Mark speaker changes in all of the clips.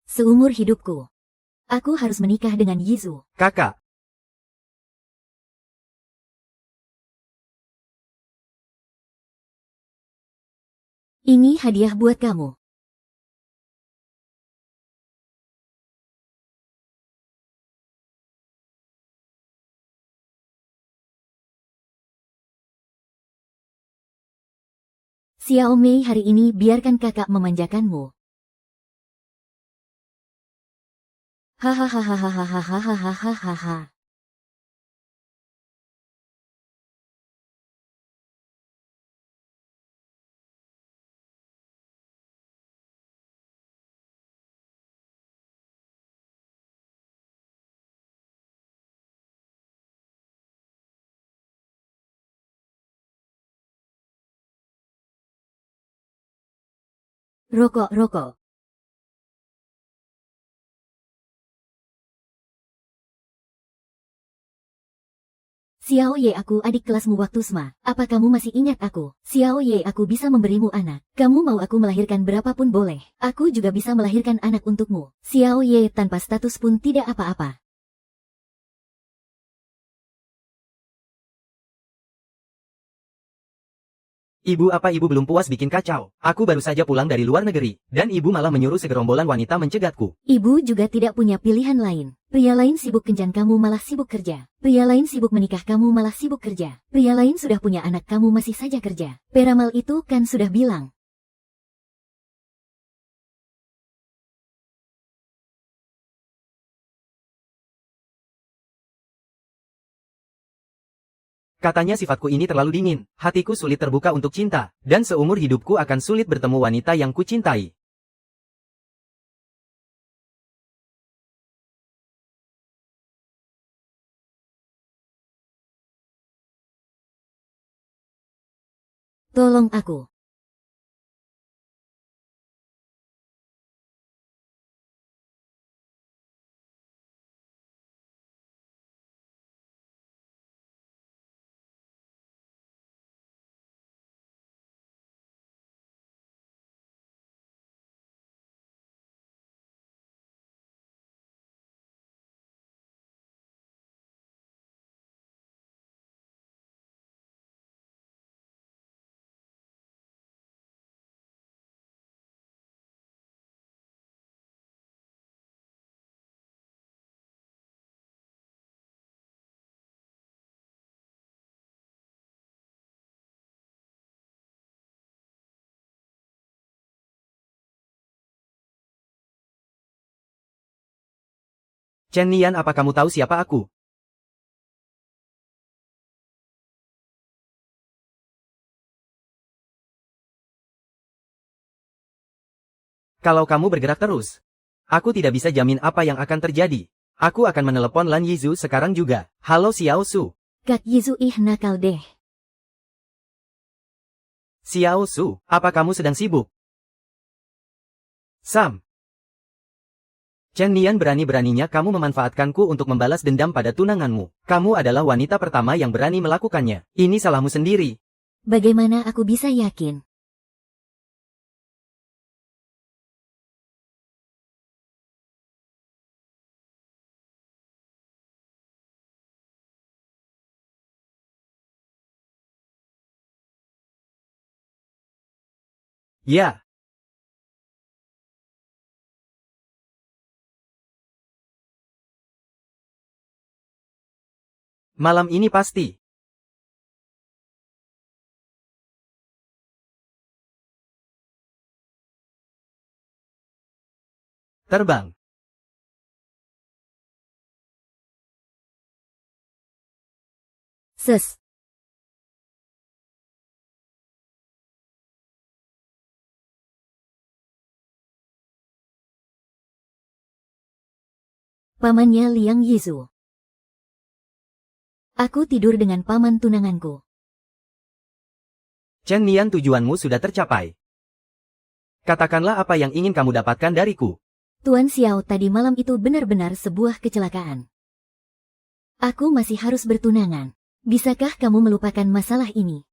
Speaker 1: Seumur hidupku, aku harus menikah dengan Yizu.
Speaker 2: Kakak,
Speaker 1: Ini hadiah buat kamu. Xiao Mei, hari ini biarkan kakak memanjakanmu. Hahaha. Rokok. Xiao Ye, aku adik kelasmu waktu SMA. Apa kamu masih ingat aku? Xiao Ye, aku bisa memberimu anak. Kamu mau aku melahirkan berapapun boleh. Aku juga bisa melahirkan anak untukmu. Xiao Ye, tanpa status pun tidak apa-apa.
Speaker 2: ibu apa ibu belum puas bikin kacau? Aku baru saja pulang dari luar negeri, dan ibu malah menyuruh segerombolan wanita mencegatku.
Speaker 1: Ibu juga tidak punya pilihan lain. Pria lain sibuk kencan, kamu malah sibuk kerja. Pria lain sibuk menikah, kamu malah sibuk kerja. Pria lain sudah punya anak, kamu masih saja kerja. Peramal itu kan sudah bilang.
Speaker 2: Katanya sifatku ini terlalu dingin, hatiku sulit terbuka untuk cinta, dan seumur hidupku akan sulit bertemu wanita yang kucintai.
Speaker 1: Tolong aku.
Speaker 2: Chen Nian, apa kamu tahu siapa aku? Kalau kamu bergerak terus, aku tidak bisa jamin apa yang akan terjadi. Aku akan menelepon Lan Yizu sekarang juga. Halo Xiao Su.
Speaker 1: Kak Yizu, nakal deh.
Speaker 2: Xiao Su, apa kamu sedang sibuk? Sam. Chen Nian, berani-beraninya kamu memanfaatkanku untuk membalas dendam pada tunanganmu. Kamu adalah wanita pertama yang berani melakukannya. Ini salahmu sendiri.
Speaker 1: Bagaimana aku bisa yakin?
Speaker 2: Ya. Malam ini pasti. Terbang.
Speaker 1: Ses. Pamannya Liang Yizu. Aku tidur dengan paman tunanganku.
Speaker 2: Chen Nian, tujuanmu sudah tercapai. Katakanlah apa yang ingin kamu dapatkan dariku.
Speaker 1: Tuan Xiao, tadi malam itu benar-benar sebuah kecelakaan. Aku masih harus bertunangan. Bisakah kamu melupakan masalah ini?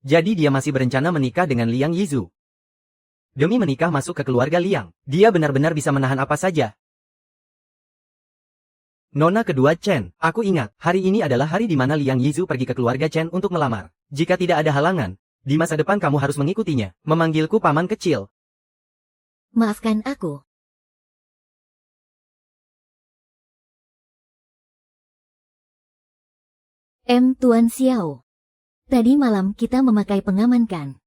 Speaker 2: Jadi dia masih berencana menikah dengan Liang Yizu. demi menikah masuk ke keluarga Liang. Dia benar-benar bisa menahan apa saja. Nona kedua Chen, aku ingat, hari ini adalah hari di mana Liang Yizu pergi ke keluarga Chen untuk melamar. Jika tidak ada halangan, di masa depan kamu harus mengikutinya. Memanggilku paman kecil.
Speaker 1: Maafkan aku. Tuan Xiao. Tadi malam kita memakai pengaman kan?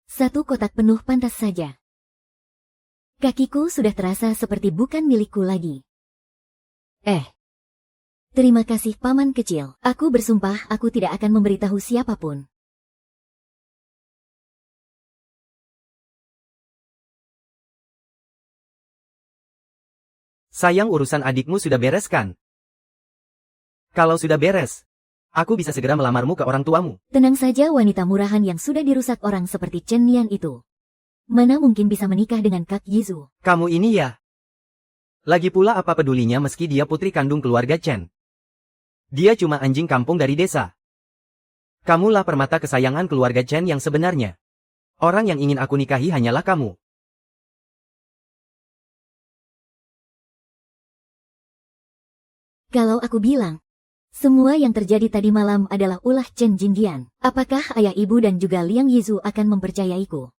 Speaker 1: Satu kotak penuh pantas saja. Kakiku sudah terasa seperti bukan milikku lagi. Terima kasih paman kecil. Aku bersumpah aku tidak akan memberitahu siapapun.
Speaker 2: Sayang, urusan adikmu sudah beres kan? Kalau sudah beres, aku bisa segera melamarmu ke orang tuamu.
Speaker 1: Tenang saja, wanita murahan yang sudah dirusak orang seperti Chen Nian itu. Mana mungkin bisa menikah dengan Kak Yizu?
Speaker 2: Kamu ini ya. Lagi pula apa pedulinya meski dia putri kandung keluarga Chen. Dia cuma anjing kampung dari desa. Kamulah permata kesayangan keluarga Chen yang sebenarnya. Orang yang ingin aku nikahi hanyalah kamu.
Speaker 1: Kalau aku bilang, semua yang terjadi tadi malam adalah ulah Chen Jingdian, apakah ayah ibu dan juga Liang Yizu akan mempercayaiku?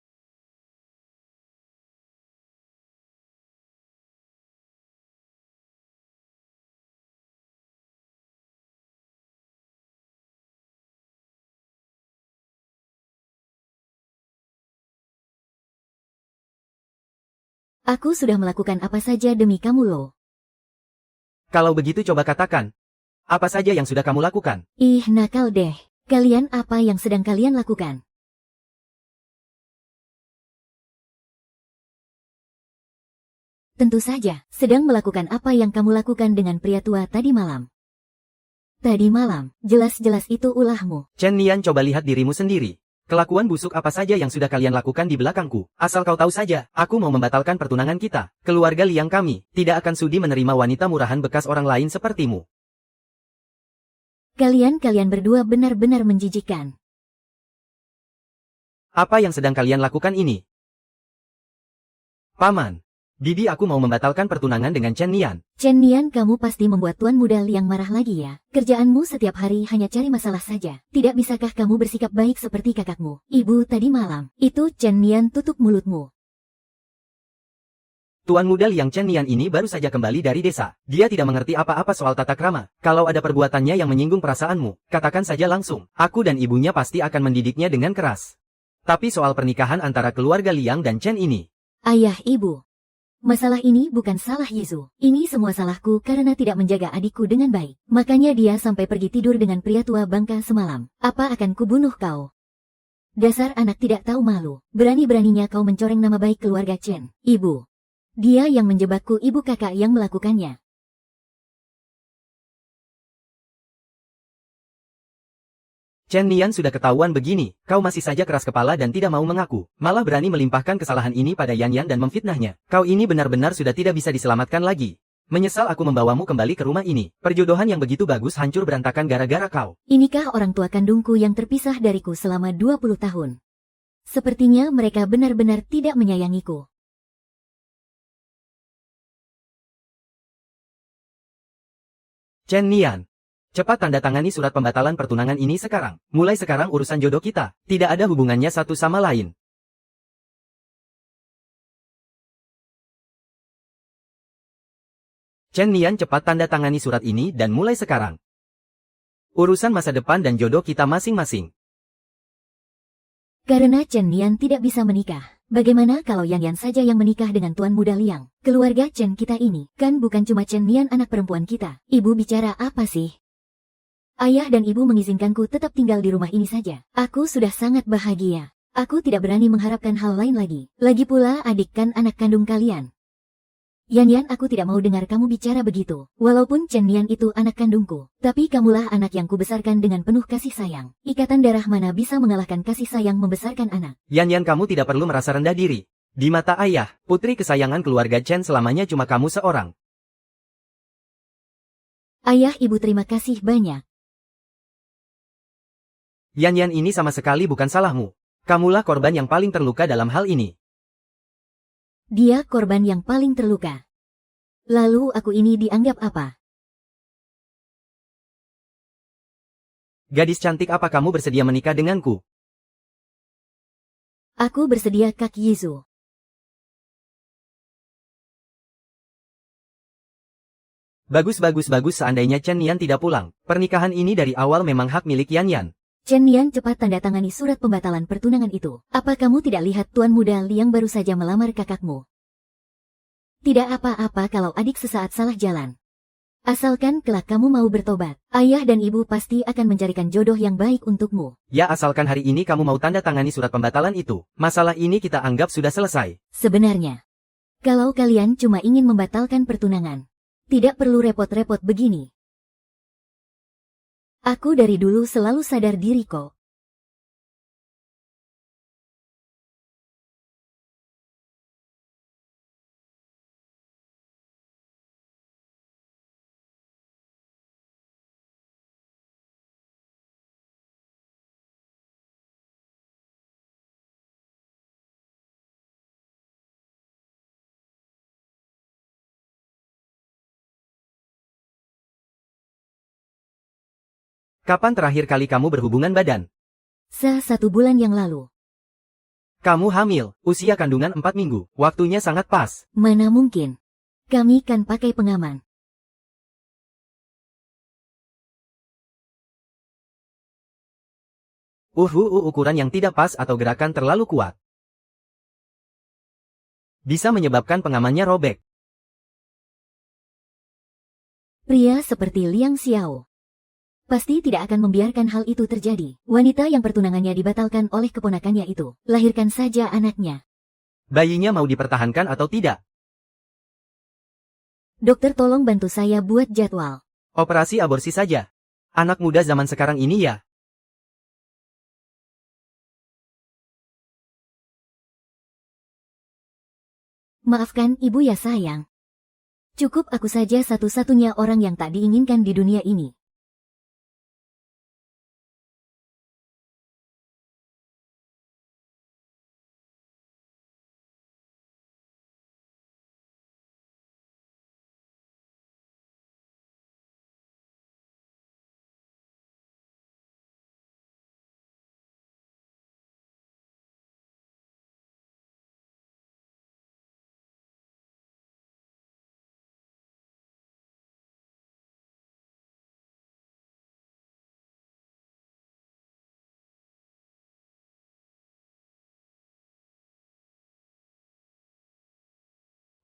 Speaker 1: Aku sudah melakukan apa saja demi kamu loh.
Speaker 2: Kalau begitu coba katakan, apa saja yang sudah kamu lakukan?
Speaker 1: Ih, nakal deh. Kalian apa yang sedang kalian lakukan? Tentu saja, sedang melakukan apa yang kamu lakukan dengan pria tua tadi malam. Tadi malam, jelas-jelas itu ulahmu.
Speaker 2: Chen Nian, coba lihat dirimu sendiri. Kelakuan busuk apa saja yang sudah kalian lakukan di belakangku. Asal kau tahu saja, aku mau membatalkan pertunangan kita. Keluarga Liang kami tidak akan sudi menerima wanita murahan bekas orang lain sepertimu.
Speaker 1: Kalian berdua benar-benar menjijikkan.
Speaker 2: Apa yang sedang kalian lakukan ini? Paman, bibi aku mau membatalkan pertunangan dengan Chen Nian.
Speaker 1: Chen Nian, kamu pasti membuat Tuan Muda Liang marah lagi ya. Kerjaanmu setiap hari hanya cari masalah saja. Tidak bisakah kamu bersikap baik seperti kakakmu? Ibu tadi malam, itu Chen Nian, tutup mulutmu.
Speaker 2: Tuan muda Liang Chen Nian ini baru saja kembali dari desa. Dia tidak mengerti apa-apa soal tata krama. Kalau ada perbuatannya yang menyinggung perasaanmu, katakan saja langsung. Aku dan ibunya pasti akan mendidiknya dengan keras. Tapi soal pernikahan antara keluarga Liang dan Chen ini.
Speaker 1: Ayah, ibu. Masalah ini bukan salah Yizu. Ini semua salahku karena tidak menjaga adikku dengan baik. Makanya dia sampai pergi tidur dengan pria tua bangka semalam. Apa akan kubunuh kau? Dasar anak tidak tahu malu. Berani-beraninya kau mencoreng nama baik keluarga Chen. Ibu. Dia yang menjebakku, ibu kakak yang melakukannya.
Speaker 2: Chen Nian, sudah ketahuan begini, kau masih saja keras kepala dan tidak mau mengaku, malah berani melimpahkan kesalahan ini pada Yan Yan dan memfitnahnya. Kau ini benar-benar sudah tidak bisa diselamatkan lagi. Menyesal aku membawamu kembali ke rumah ini. Perjodohan yang begitu bagus hancur berantakan gara-gara kau.
Speaker 1: Inikah orang tua kandungku yang terpisah dariku selama 20 tahun? Sepertinya mereka benar-benar tidak menyayangiku.
Speaker 2: Chen Nian, cepat tanda tangani surat pembatalan pertunangan ini sekarang. Mulai sekarang urusan jodoh kita tidak ada hubungannya satu sama lain. Chen Nian, cepat tanda tangani surat ini dan mulai sekarang. Urusan masa depan dan jodoh kita masing-masing.
Speaker 1: Karena Chen Nian tidak bisa menikah, bagaimana kalau Yan Yan saja yang menikah dengan Tuan Muda Liang? Keluarga Chen kita ini, kan bukan cuma Chen Nian anak perempuan kita. Ibu bicara apa sih? Ayah dan ibu mengizinkanku tetap tinggal di rumah ini saja. Aku sudah sangat bahagia. Aku tidak berani mengharapkan hal lain lagi. Lagi pula adik kan anak kandung kalian. Yan Yan, aku tidak mau dengar kamu bicara begitu. Walaupun Chen Nian itu anak kandungku, tapi kamulah anak yang kubesarkan dengan penuh kasih sayang. Ikatan darah mana bisa mengalahkan kasih sayang membesarkan anak?
Speaker 2: Yan Yan, kamu tidak perlu merasa rendah diri. Di mata ayah, putri kesayangan keluarga Chen selamanya cuma kamu seorang.
Speaker 1: Ayah, ibu, terima kasih banyak.
Speaker 2: Yan ini sama sekali bukan salahmu. Kamulah korban yang paling terluka dalam hal ini.
Speaker 1: Dia korban yang paling terluka. Lalu aku ini dianggap apa?
Speaker 2: Gadis cantik, apa kamu bersedia menikah denganku?
Speaker 1: Aku bersedia, Kak Yizu.
Speaker 2: Bagus seandainya Chen Nian tidak pulang. Pernikahan ini dari awal memang hak milik Yan.
Speaker 1: Chen Nian cepat tanda tangani surat pembatalan pertunangan itu. Apa kamu tidak lihat Tuan Muda Liang baru saja melamar kakakmu? Tidak apa-apa kalau adik sesaat salah jalan. Asalkan kelak kamu mau bertobat, ayah dan ibu pasti akan mencarikan jodoh yang baik untukmu.
Speaker 2: Ya, asalkan hari ini kamu mau tanda tangani surat pembatalan itu, masalah ini kita anggap sudah selesai.
Speaker 1: Sebenarnya, kalau kalian cuma ingin membatalkan pertunangan, tidak perlu repot-repot begini. Aku dari dulu selalu sadar diri kok.
Speaker 2: Kapan terakhir kali kamu berhubungan badan?
Speaker 1: 1 bulan yang lalu.
Speaker 2: Kamu hamil, usia kandungan 4 minggu, waktunya sangat pas.
Speaker 1: Mana mungkin. Kami kan pakai pengaman.
Speaker 2: Ukuran yang tidak pas atau gerakan terlalu kuat bisa menyebabkan pengamannya robek.
Speaker 1: Pria seperti Liang Xiao pasti tidak akan membiarkan hal itu terjadi. Wanita yang pertunangannya dibatalkan oleh keponakannya itu, lahirkan saja anaknya.
Speaker 2: Bayinya mau dipertahankan atau tidak?
Speaker 1: Dokter, tolong bantu saya buat jadwal.
Speaker 2: Operasi aborsi saja. Anak muda zaman sekarang ini ya.
Speaker 1: Maafkan ibu ya sayang. Cukup aku saja satu-satunya orang yang tak diinginkan di dunia ini.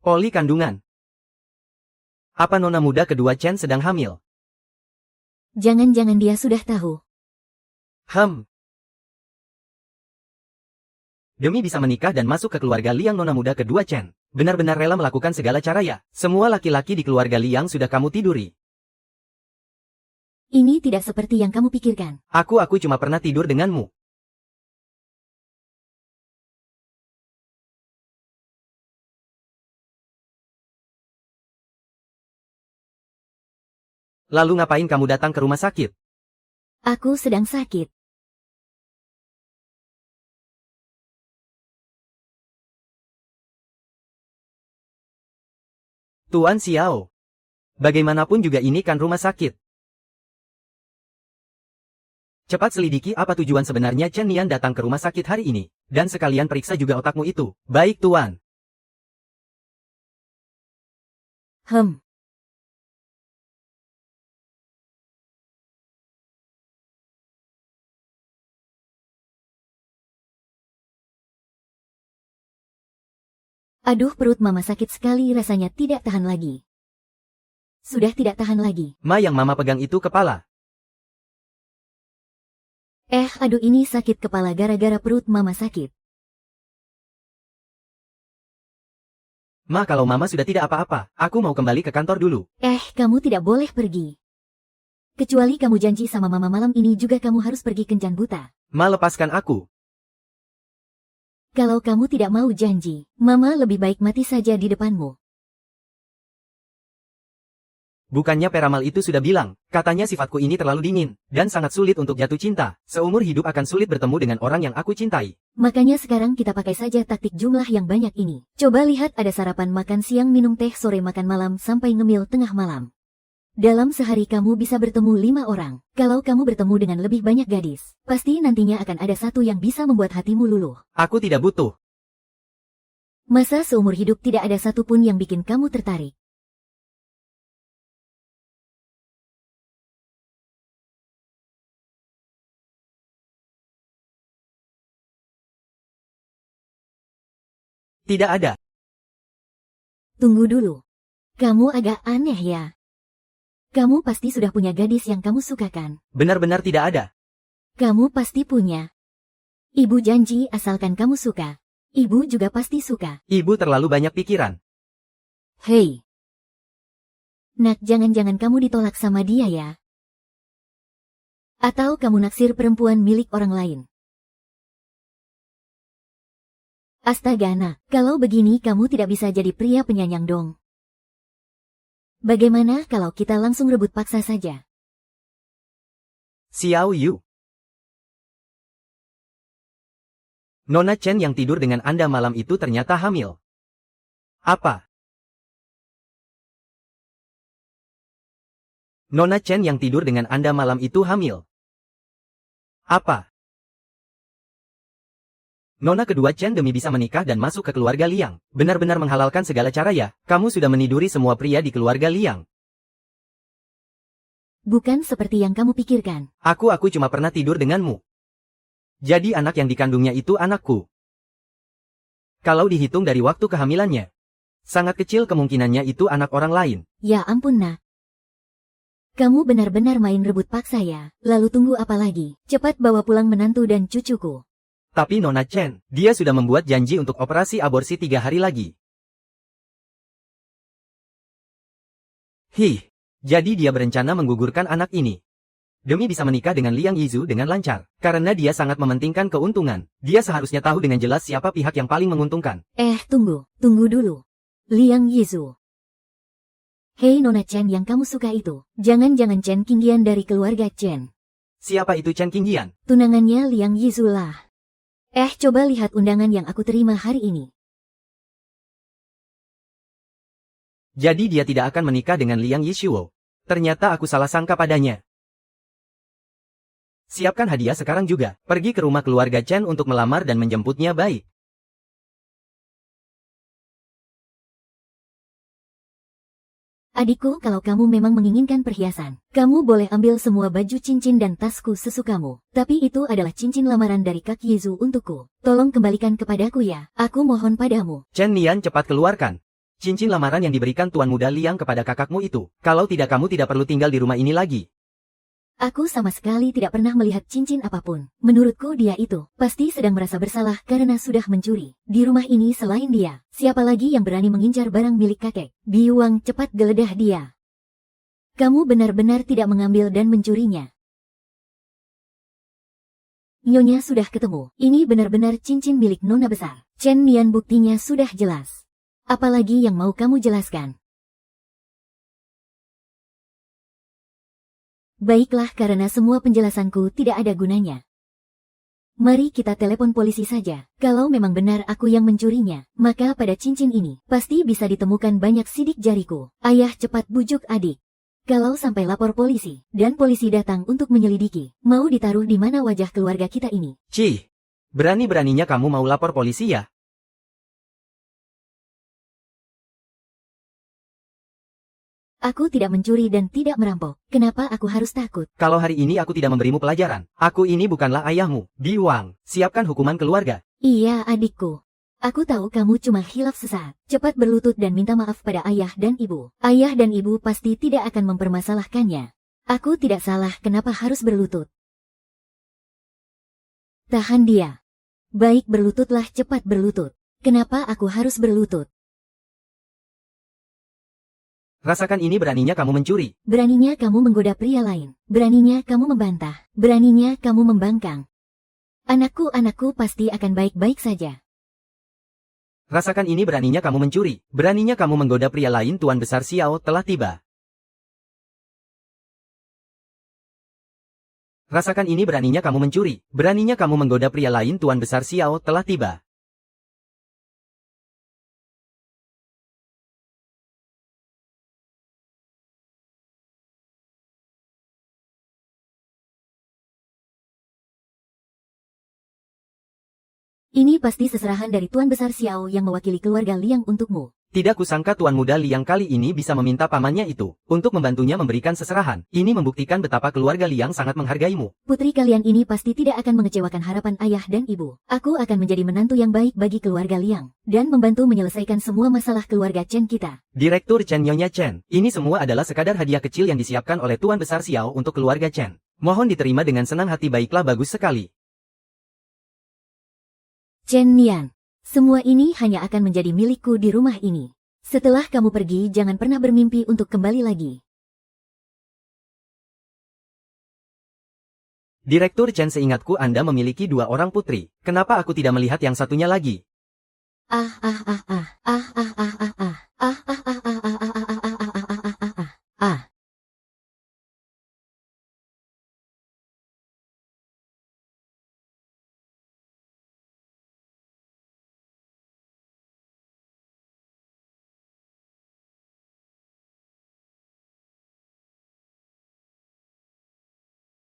Speaker 2: Poli kandungan. Apa nona muda kedua Chen sedang hamil?
Speaker 1: Jangan-jangan dia sudah tahu.
Speaker 2: Demi bisa menikah dan masuk ke keluarga Liang, nona muda kedua Chen benar-benar rela melakukan segala cara ya. Semua laki-laki di keluarga Liang sudah kamu tiduri.
Speaker 1: Ini tidak seperti yang kamu pikirkan.
Speaker 2: Aku cuma pernah tidur denganmu. Lalu ngapain kamu datang ke rumah sakit?
Speaker 1: Aku sedang sakit.
Speaker 2: Tuan Xiao. Bagaimanapun juga ini kan rumah sakit. Cepat selidiki apa tujuan sebenarnya Chen Nian datang ke rumah sakit hari ini. Dan sekalian periksa juga otakmu itu. Baik Tuan.
Speaker 1: Aduh, perut mama sakit sekali, rasanya tidak tahan lagi. Sudah tidak tahan lagi.
Speaker 2: Ma, yang mama pegang itu kepala.
Speaker 1: Aduh, ini sakit kepala gara-gara perut mama sakit.
Speaker 2: Ma, kalau mama sudah tidak apa-apa, aku mau kembali ke kantor dulu.
Speaker 1: Kamu tidak boleh pergi. Kecuali kamu janji sama mama malam ini juga kamu harus pergi kencan buta.
Speaker 2: Ma, lepaskan aku.
Speaker 1: Kalau kamu tidak mau janji, mama lebih baik mati saja di depanmu.
Speaker 2: Bukannya peramal itu sudah bilang, katanya sifatku ini terlalu dingin, dan sangat sulit untuk jatuh cinta. Seumur hidup akan sulit bertemu dengan orang yang aku cintai.
Speaker 1: Makanya sekarang kita pakai saja taktik jumlah yang banyak ini. Coba lihat ada sarapan, makan siang, minum teh, sore makan malam, sampai ngemil tengah malam. Dalam sehari kamu bisa bertemu 5 orang. Kalau kamu bertemu dengan lebih banyak gadis, pasti nantinya akan ada satu yang bisa membuat hatimu luluh.
Speaker 2: Aku tidak butuh.
Speaker 1: Masa seumur hidup tidak ada satupun yang bikin kamu tertarik?
Speaker 2: Tidak ada.
Speaker 1: Tunggu dulu. Kamu agak aneh ya. Kamu pasti sudah punya gadis yang kamu sukakan.
Speaker 2: Benar-benar tidak ada.
Speaker 1: Kamu pasti punya. Ibu janji asalkan kamu suka. Ibu juga pasti suka.
Speaker 2: Ibu terlalu banyak pikiran.
Speaker 1: Hei. Nak, jangan-jangan kamu ditolak sama dia ya. Atau kamu naksir perempuan milik orang lain. Astaga, nak, kalau begini kamu tidak bisa jadi pria penyayang dong. Bagaimana kalau kita langsung rebut paksa saja?
Speaker 2: Xiao Yu. Nona Chen yang tidur dengan Anda malam itu ternyata hamil. Apa? Nona Chen yang tidur dengan Anda malam itu hamil. Apa? Nona kedua Chen demi bisa menikah dan masuk ke keluarga Liang, benar-benar menghalalkan segala cara ya. Kamu sudah meniduri semua pria di keluarga Liang.
Speaker 1: Bukan seperti yang kamu pikirkan.
Speaker 2: Aku cuma pernah tidur denganmu. Jadi anak yang dikandungnya itu anakku. Kalau dihitung dari waktu kehamilannya, sangat kecil kemungkinannya itu anak orang lain.
Speaker 1: Ya ampun, nak. Kamu benar-benar main rebut paksa ya. Lalu tunggu apa lagi? Cepat bawa pulang menantu dan cucuku.
Speaker 2: Tapi Nona Chen, dia sudah membuat janji untuk operasi aborsi 3 hari lagi. Jadi dia berencana menggugurkan anak ini. Demi bisa menikah dengan Liang Yizu dengan lancar. Karena dia sangat mementingkan keuntungan. Dia seharusnya tahu dengan jelas siapa pihak yang paling menguntungkan.
Speaker 1: Tunggu dulu. Liang Yizu. Hei Nona Chen yang kamu suka itu. Jangan-jangan Chen Qingyan dari keluarga Chen.
Speaker 2: Siapa itu Chen Qingyan?
Speaker 1: Tunangannya Liang Yizu lah. Coba lihat undangan yang aku terima hari ini.
Speaker 2: Jadi dia tidak akan menikah dengan Liang Yishuo. Ternyata aku salah sangka padanya. Siapkan hadiah sekarang juga. Pergi ke rumah keluarga Chen untuk melamar dan menjemputnya baik.
Speaker 1: Adikku, kalau kamu memang menginginkan perhiasan, kamu boleh ambil semua baju, cincin dan tasku sesukamu. Tapi itu adalah cincin lamaran dari Kak Yizu untukku. Tolong kembalikan kepadaku ya. Aku mohon padamu.
Speaker 2: Chen Nian, cepat keluarkan cincin lamaran yang diberikan Tuan Muda Liang kepada kakakmu itu. Kalau tidak, kamu tidak perlu tinggal di rumah ini lagi.
Speaker 1: Aku sama sekali tidak pernah melihat cincin apapun. Menurutku dia itu pasti sedang merasa bersalah karena sudah mencuri. Di rumah ini selain dia, siapa lagi yang berani mengincar barang milik kakek? Biuang, cepat geledah dia. Kamu benar-benar tidak mengambil dan mencurinya. Nyonya sudah ketemu. Ini benar-benar cincin milik Nona besar. Chen Nian, buktinya sudah jelas. Apalagi yang mau kamu jelaskan? Baiklah, karena semua penjelasanku tidak ada gunanya. Mari kita telepon polisi saja. Kalau memang benar aku yang mencurinya, maka pada cincin ini pasti bisa ditemukan banyak sidik jariku. Ayah, cepat bujuk adik. Kalau sampai lapor polisi, dan polisi datang untuk menyelidiki, mau ditaruh di mana wajah keluarga kita ini?
Speaker 2: Cih, berani-beraninya kamu mau lapor polisi ya?
Speaker 1: Aku tidak mencuri dan tidak merampok. Kenapa aku harus takut?
Speaker 2: Kalau hari ini aku tidak memberimu pelajaran, aku ini bukanlah ayahmu. Biwang, siapkan hukuman keluarga.
Speaker 1: Iya, adikku. Aku tahu kamu cuma khilaf sesaat. Cepat berlutut dan minta maaf pada ayah dan ibu. Ayah dan ibu pasti tidak akan mempermasalahkannya. Aku tidak salah, kenapa harus berlutut? Tahan dia. Baik, berlututlah, cepat berlutut. Kenapa aku harus berlutut?
Speaker 2: Rasakan ini, beraninya kamu mencuri.
Speaker 1: Beraninya kamu menggoda pria lain. Beraninya kamu membantah. Beraninya kamu membangkang. Anakku pasti akan baik-baik saja.
Speaker 2: Rasakan ini, beraninya kamu mencuri. Beraninya kamu menggoda pria lain. Tuan Besar Xiao telah tiba. Rasakan ini, beraninya kamu mencuri. Beraninya kamu menggoda pria lain. Tuan Besar Xiao telah tiba.
Speaker 1: Ini pasti seserahan dari Tuan Besar Xiao yang mewakili keluarga Liang untukmu.
Speaker 2: Tidak kusangka Tuan Muda Liang kali ini bisa meminta pamannya itu untuk membantunya memberikan seserahan. Ini membuktikan betapa keluarga Liang sangat menghargaimu.
Speaker 1: Putri kalian ini pasti tidak akan mengecewakan harapan ayah dan ibu. Aku akan menjadi menantu yang baik bagi keluarga Liang dan membantu menyelesaikan semua masalah keluarga Chen kita.
Speaker 2: Direktur Chen, Nyonya Chen, ini semua adalah sekadar hadiah kecil yang disiapkan oleh Tuan Besar Xiao untuk keluarga Chen. Mohon diterima dengan senang hati. Baiklah, bagus sekali.
Speaker 1: Chen Nian, semua ini hanya akan menjadi milikku di rumah ini. Setelah kamu pergi, jangan pernah bermimpi untuk kembali lagi.
Speaker 2: Direktur Chen, seingatku Anda memiliki 2 orang putri. Kenapa aku tidak melihat yang satunya lagi?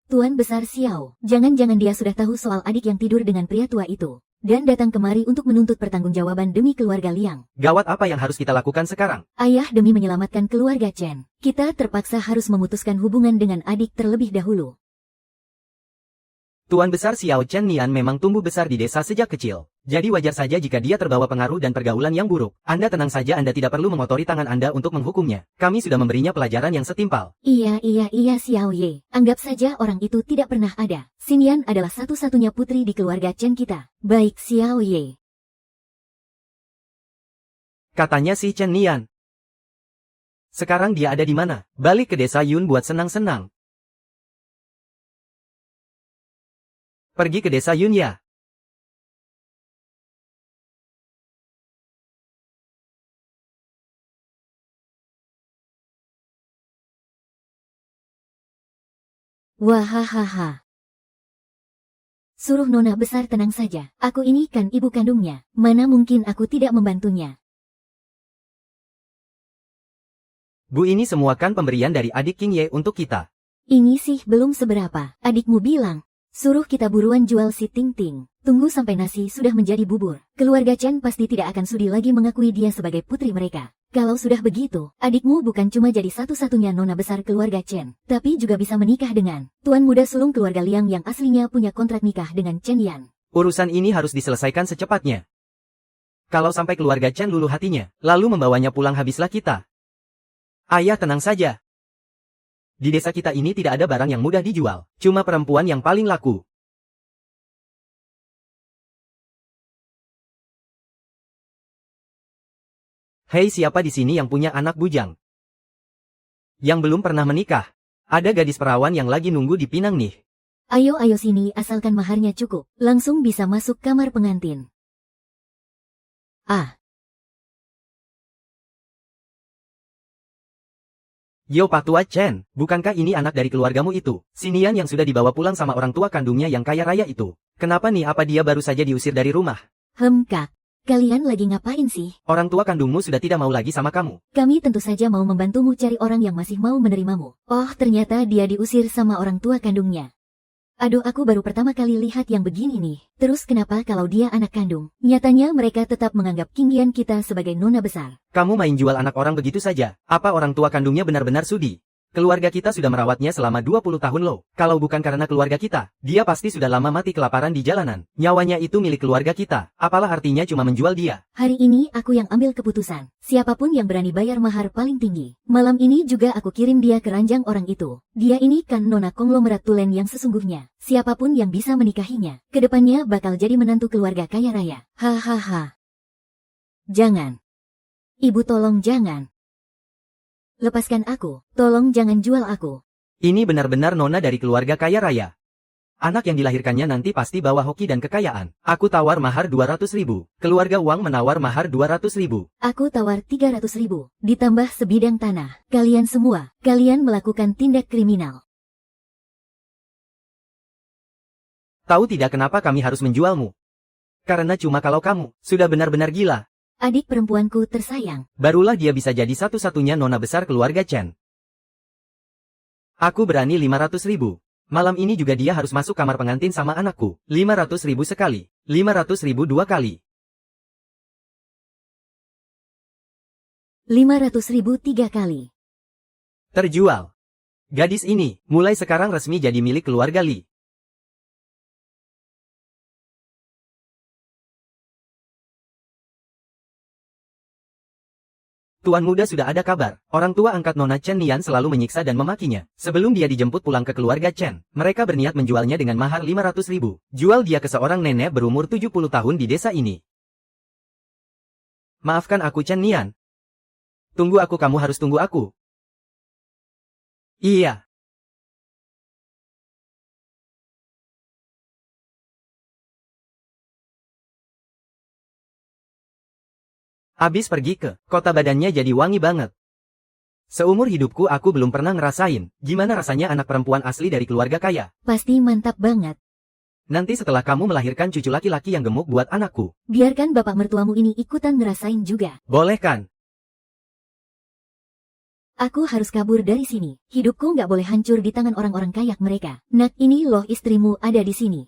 Speaker 1: Tuan Besar Xiao, jangan-jangan dia sudah tahu soal adik yang tidur dengan pria tua itu, dan datang kemari untuk menuntut pertanggungjawaban demi keluarga Liang.
Speaker 2: Gawat, apa yang harus kita lakukan sekarang?
Speaker 1: Ayah, demi menyelamatkan keluarga Chen, kita terpaksa harus memutuskan hubungan dengan adik terlebih dahulu.
Speaker 2: Tuan Besar Xiao Chen Nian memang tumbuh besar di desa sejak kecil. Jadi wajar saja jika dia terbawa pengaruh dan pergaulan yang buruk. Anda tenang saja, Anda tidak perlu mengotori tangan Anda untuk menghukumnya. Kami sudah memberinya pelajaran yang setimpal.
Speaker 1: Iya Xiao Ye. Anggap saja orang itu tidak pernah ada. Xinian adalah satu-satunya putri di keluarga Chen kita. Baik Xiao Ye.
Speaker 2: Katanya si Chen Nian. Sekarang dia ada di mana? Balik ke desa Yun buat senang-senang. Pergi ke desa Yun ya.
Speaker 1: Wahahaha. Suruh Nona besar tenang saja. Aku ini kan ibu kandungnya. Mana mungkin aku tidak membantunya.
Speaker 2: Bu, ini semua kan pemberian dari adik King Ye untuk kita.
Speaker 1: Ini sih belum seberapa. Adikmu bilang, suruh kita buruan jual si Ting Ting. Tunggu sampai nasi sudah menjadi bubur. Keluarga Chen pasti tidak akan sudi lagi mengakui dia sebagai putri mereka. Kalau sudah begitu, adikmu bukan cuma jadi satu-satunya nona besar keluarga Chen, tapi juga bisa menikah dengan tuan muda sulung keluarga Liang yang aslinya punya kontrak nikah dengan Chen Yan.
Speaker 2: Urusan ini harus diselesaikan secepatnya. Kalau sampai keluarga Chen luluh hatinya, lalu membawanya pulang, habislah kita. Ayah, tenang saja. Di desa kita ini tidak ada barang yang mudah dijual, cuma perempuan yang paling laku. Hei, siapa di sini yang punya anak bujang? Yang belum pernah menikah? Ada gadis perawan yang lagi nunggu di Pinang nih.
Speaker 1: Ayo sini, asalkan maharnya cukup, langsung bisa masuk kamar pengantin.
Speaker 2: Yo, Pak Tua Chen, bukankah ini anak dari keluargamu itu? Xinian yang sudah dibawa pulang sama orang tua kandungnya yang kaya raya itu. Kenapa nih, apa dia baru saja diusir dari rumah?
Speaker 1: Kak. Kalian lagi ngapain sih?
Speaker 2: Orang tua kandungmu sudah tidak mau lagi sama kamu.
Speaker 1: Kami tentu saja mau membantumu cari orang yang masih mau menerimamu. Oh, ternyata dia diusir sama orang tua kandungnya. Aduh, aku baru pertama kali lihat yang begini nih. Terus kenapa kalau dia anak kandung? Nyatanya mereka tetap menganggap King Yan kita sebagai nona besar.
Speaker 2: Kamu main jual anak orang begitu saja. Apa orang tua kandungnya benar-benar sudi? Keluarga kita sudah merawatnya selama 20 tahun loh. Kalau bukan karena keluarga kita, dia pasti sudah lama mati kelaparan di jalanan. Nyawanya itu milik keluarga kita. Apalah artinya cuma menjual dia?
Speaker 1: Hari ini aku yang ambil keputusan. Siapapun yang berani bayar mahar paling tinggi. Malam ini juga aku kirim dia ke ranjang orang itu. Dia ini kan nona konglomerat tulen yang sesungguhnya. Siapapun yang bisa menikahinya, kedepannya bakal jadi menantu keluarga kaya raya. Hahaha. Jangan. Ibu, tolong jangan. Lepaskan aku, tolong jangan jual aku.
Speaker 2: Ini benar-benar nona dari keluarga kaya raya. Anak yang dilahirkannya nanti pasti bawa hoki dan kekayaan. Aku tawar mahar 200.000. Keluarga Wang menawar mahar 200.000.
Speaker 1: Aku tawar 300.000. Ditambah sebidang tanah. Kalian semua, kalian melakukan tindak kriminal.
Speaker 2: Tahu tidak kenapa kami harus menjualmu? Karena cuma kalau kamu sudah benar-benar gila,
Speaker 1: Adik perempuanku tersayang.
Speaker 2: barulah dia bisa jadi satu-satunya nona besar keluarga Chen. Aku berani 500.000. Malam ini juga dia harus masuk kamar pengantin sama anakku. 500.000 sekali. 500.000 2 kali.
Speaker 1: 500.000 3 kali.
Speaker 2: Terjual. Gadis ini mulai sekarang resmi jadi milik keluarga Li. Tuan muda sudah ada kabar. Orang tua angkat Nona Chen Nian selalu menyiksa dan memakinya. Sebelum dia dijemput pulang ke keluarga Chen, mereka berniat menjualnya dengan mahar 500.000. Jual dia ke seorang nenek berumur 70 tahun di desa ini. Maafkan aku Chen Nian. Tunggu aku, kamu harus tunggu aku. Iya. Abis pergi ke kota badannya jadi wangi banget. Seumur hidupku aku belum pernah ngerasain gimana rasanya anak perempuan asli dari keluarga kaya.
Speaker 1: Pasti mantap banget.
Speaker 2: Nanti setelah kamu melahirkan cucu laki-laki yang gemuk buat anakku.
Speaker 1: Biarkan bapak mertuamu ini ikutan ngerasain juga.
Speaker 2: Boleh kan?
Speaker 1: Aku harus kabur dari sini. Hidupku nggak boleh hancur di tangan orang-orang kaya mereka. Nak, ini loh istrimu ada di sini.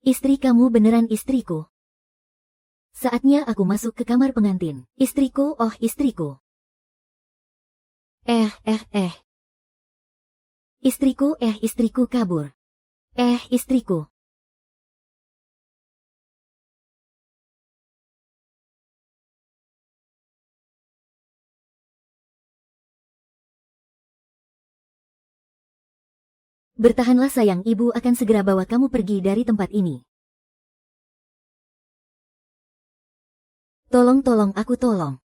Speaker 1: Istri kamu beneran istriku. Saatnya aku masuk ke kamar pengantin. Istriku, oh istriku. Istriku kabur. Istriku. Bertahanlah sayang, ibu akan segera bawa kamu pergi dari tempat ini. Tolong aku tolong.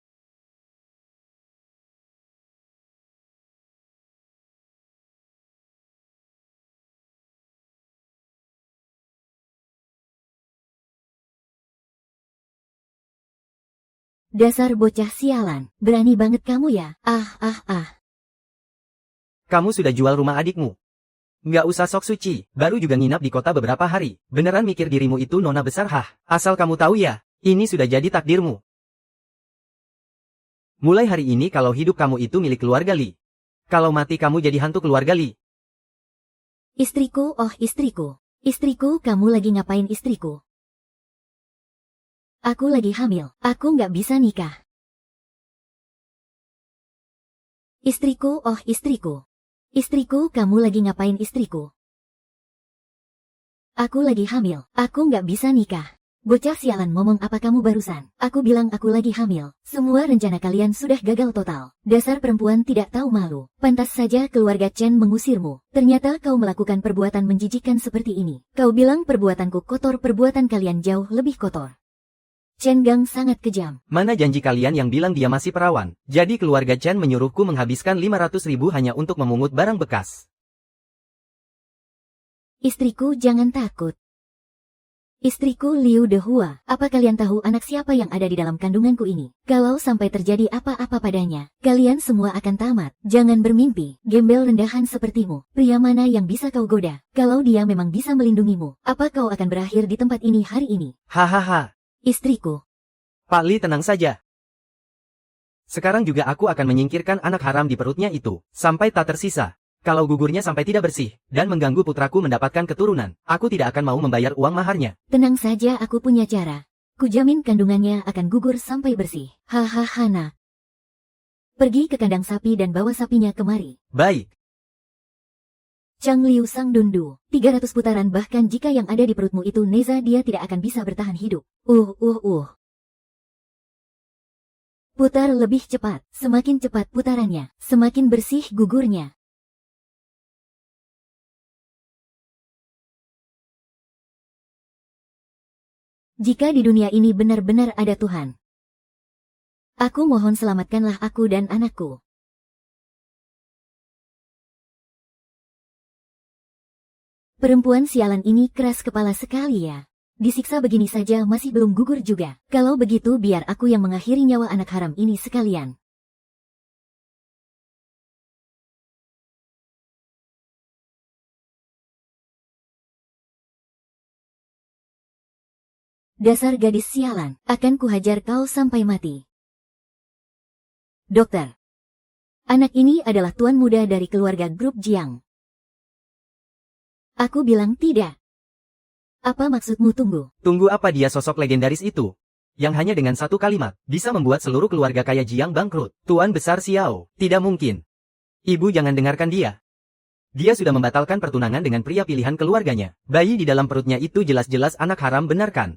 Speaker 1: Dasar bocah sialan, berani banget kamu ya,
Speaker 2: Kamu sudah jual rumah adikmu. Nggak usah sok suci, baru juga nginap di kota beberapa hari. Beneran mikir dirimu itu nona besar? Asal kamu tahu ya, ini sudah jadi takdirmu. Mulai hari ini kalau hidup kamu itu milik keluarga Li. Kalau mati kamu jadi hantu keluarga Li.
Speaker 1: Istriku, oh istriku. Istriku, kamu lagi ngapain istriku? Aku lagi hamil, aku nggak bisa nikah. Istriku, oh istriku. Istriku, kamu lagi ngapain istriku? Aku lagi hamil, aku nggak bisa nikah. Bocah sialan, ngomong apa kamu barusan? Aku bilang aku lagi hamil. Semua rencana kalian sudah gagal total. Dasar perempuan tidak tahu malu. Pantas saja keluarga Chen mengusirmu. Ternyata kau melakukan perbuatan menjijikkan seperti ini. Kau bilang perbuatanku kotor, perbuatan kalian jauh lebih kotor. Chen Gang sangat kejam.
Speaker 2: Mana janji kalian yang bilang dia masih perawan? Jadi keluarga Chen menyuruhku menghabiskan 500.000 hanya untuk memungut barang bekas.
Speaker 1: Istriku, jangan takut. Istriku Liu Dehua, apa kalian tahu anak siapa yang ada di dalam kandunganku ini? Kalau sampai terjadi apa-apa padanya, kalian semua akan tamat. Jangan bermimpi, gembel rendahan sepertimu. Pria mana yang bisa kau goda? Kalau dia memang bisa melindungimu, apa kau akan berakhir di tempat ini hari ini?
Speaker 2: Hahaha.
Speaker 1: Istriku.
Speaker 2: Pak Li, tenang saja. Sekarang juga aku akan menyingkirkan anak haram di perutnya itu, sampai tak tersisa. Kalau gugurnya sampai tidak bersih, dan mengganggu putraku mendapatkan keturunan, aku tidak akan mau membayar uang maharnya.
Speaker 1: Tenang saja, aku punya cara. Kujamin kandungannya akan gugur sampai bersih. Hahaha nak. Pergi ke kandang sapi dan bawa sapinya kemari.
Speaker 2: Baik.
Speaker 1: Chang Liu Sang Dundu, 300 putaran, bahkan jika yang ada di perutmu itu neza, dia tidak akan bisa bertahan hidup. Putar lebih cepat, semakin cepat putarannya, semakin bersih gugurnya. Jika di dunia ini benar-benar ada Tuhan, aku mohon selamatkanlah aku dan anakku. Perempuan sialan ini keras kepala sekali ya. Disiksa begini saja masih belum gugur juga. Kalau begitu biar aku yang mengakhiri nyawa anak haram ini sekalian. Dasar gadis sialan, akan kuhajar kau sampai mati. Dokter. Anak ini adalah tuan muda dari keluarga grup Jiang. Aku bilang tidak. Apa maksudmu tunggu?
Speaker 2: Tunggu apa dia sosok legendaris itu? Yang hanya dengan satu kalimat, bisa membuat seluruh keluarga kaya Jiang bangkrut. Tuan Besar Xiao, tidak mungkin. Ibu jangan dengarkan dia. Dia sudah membatalkan pertunangan dengan pria pilihan keluarganya. Bayi di dalam perutnya itu jelas-jelas anak haram benar kan?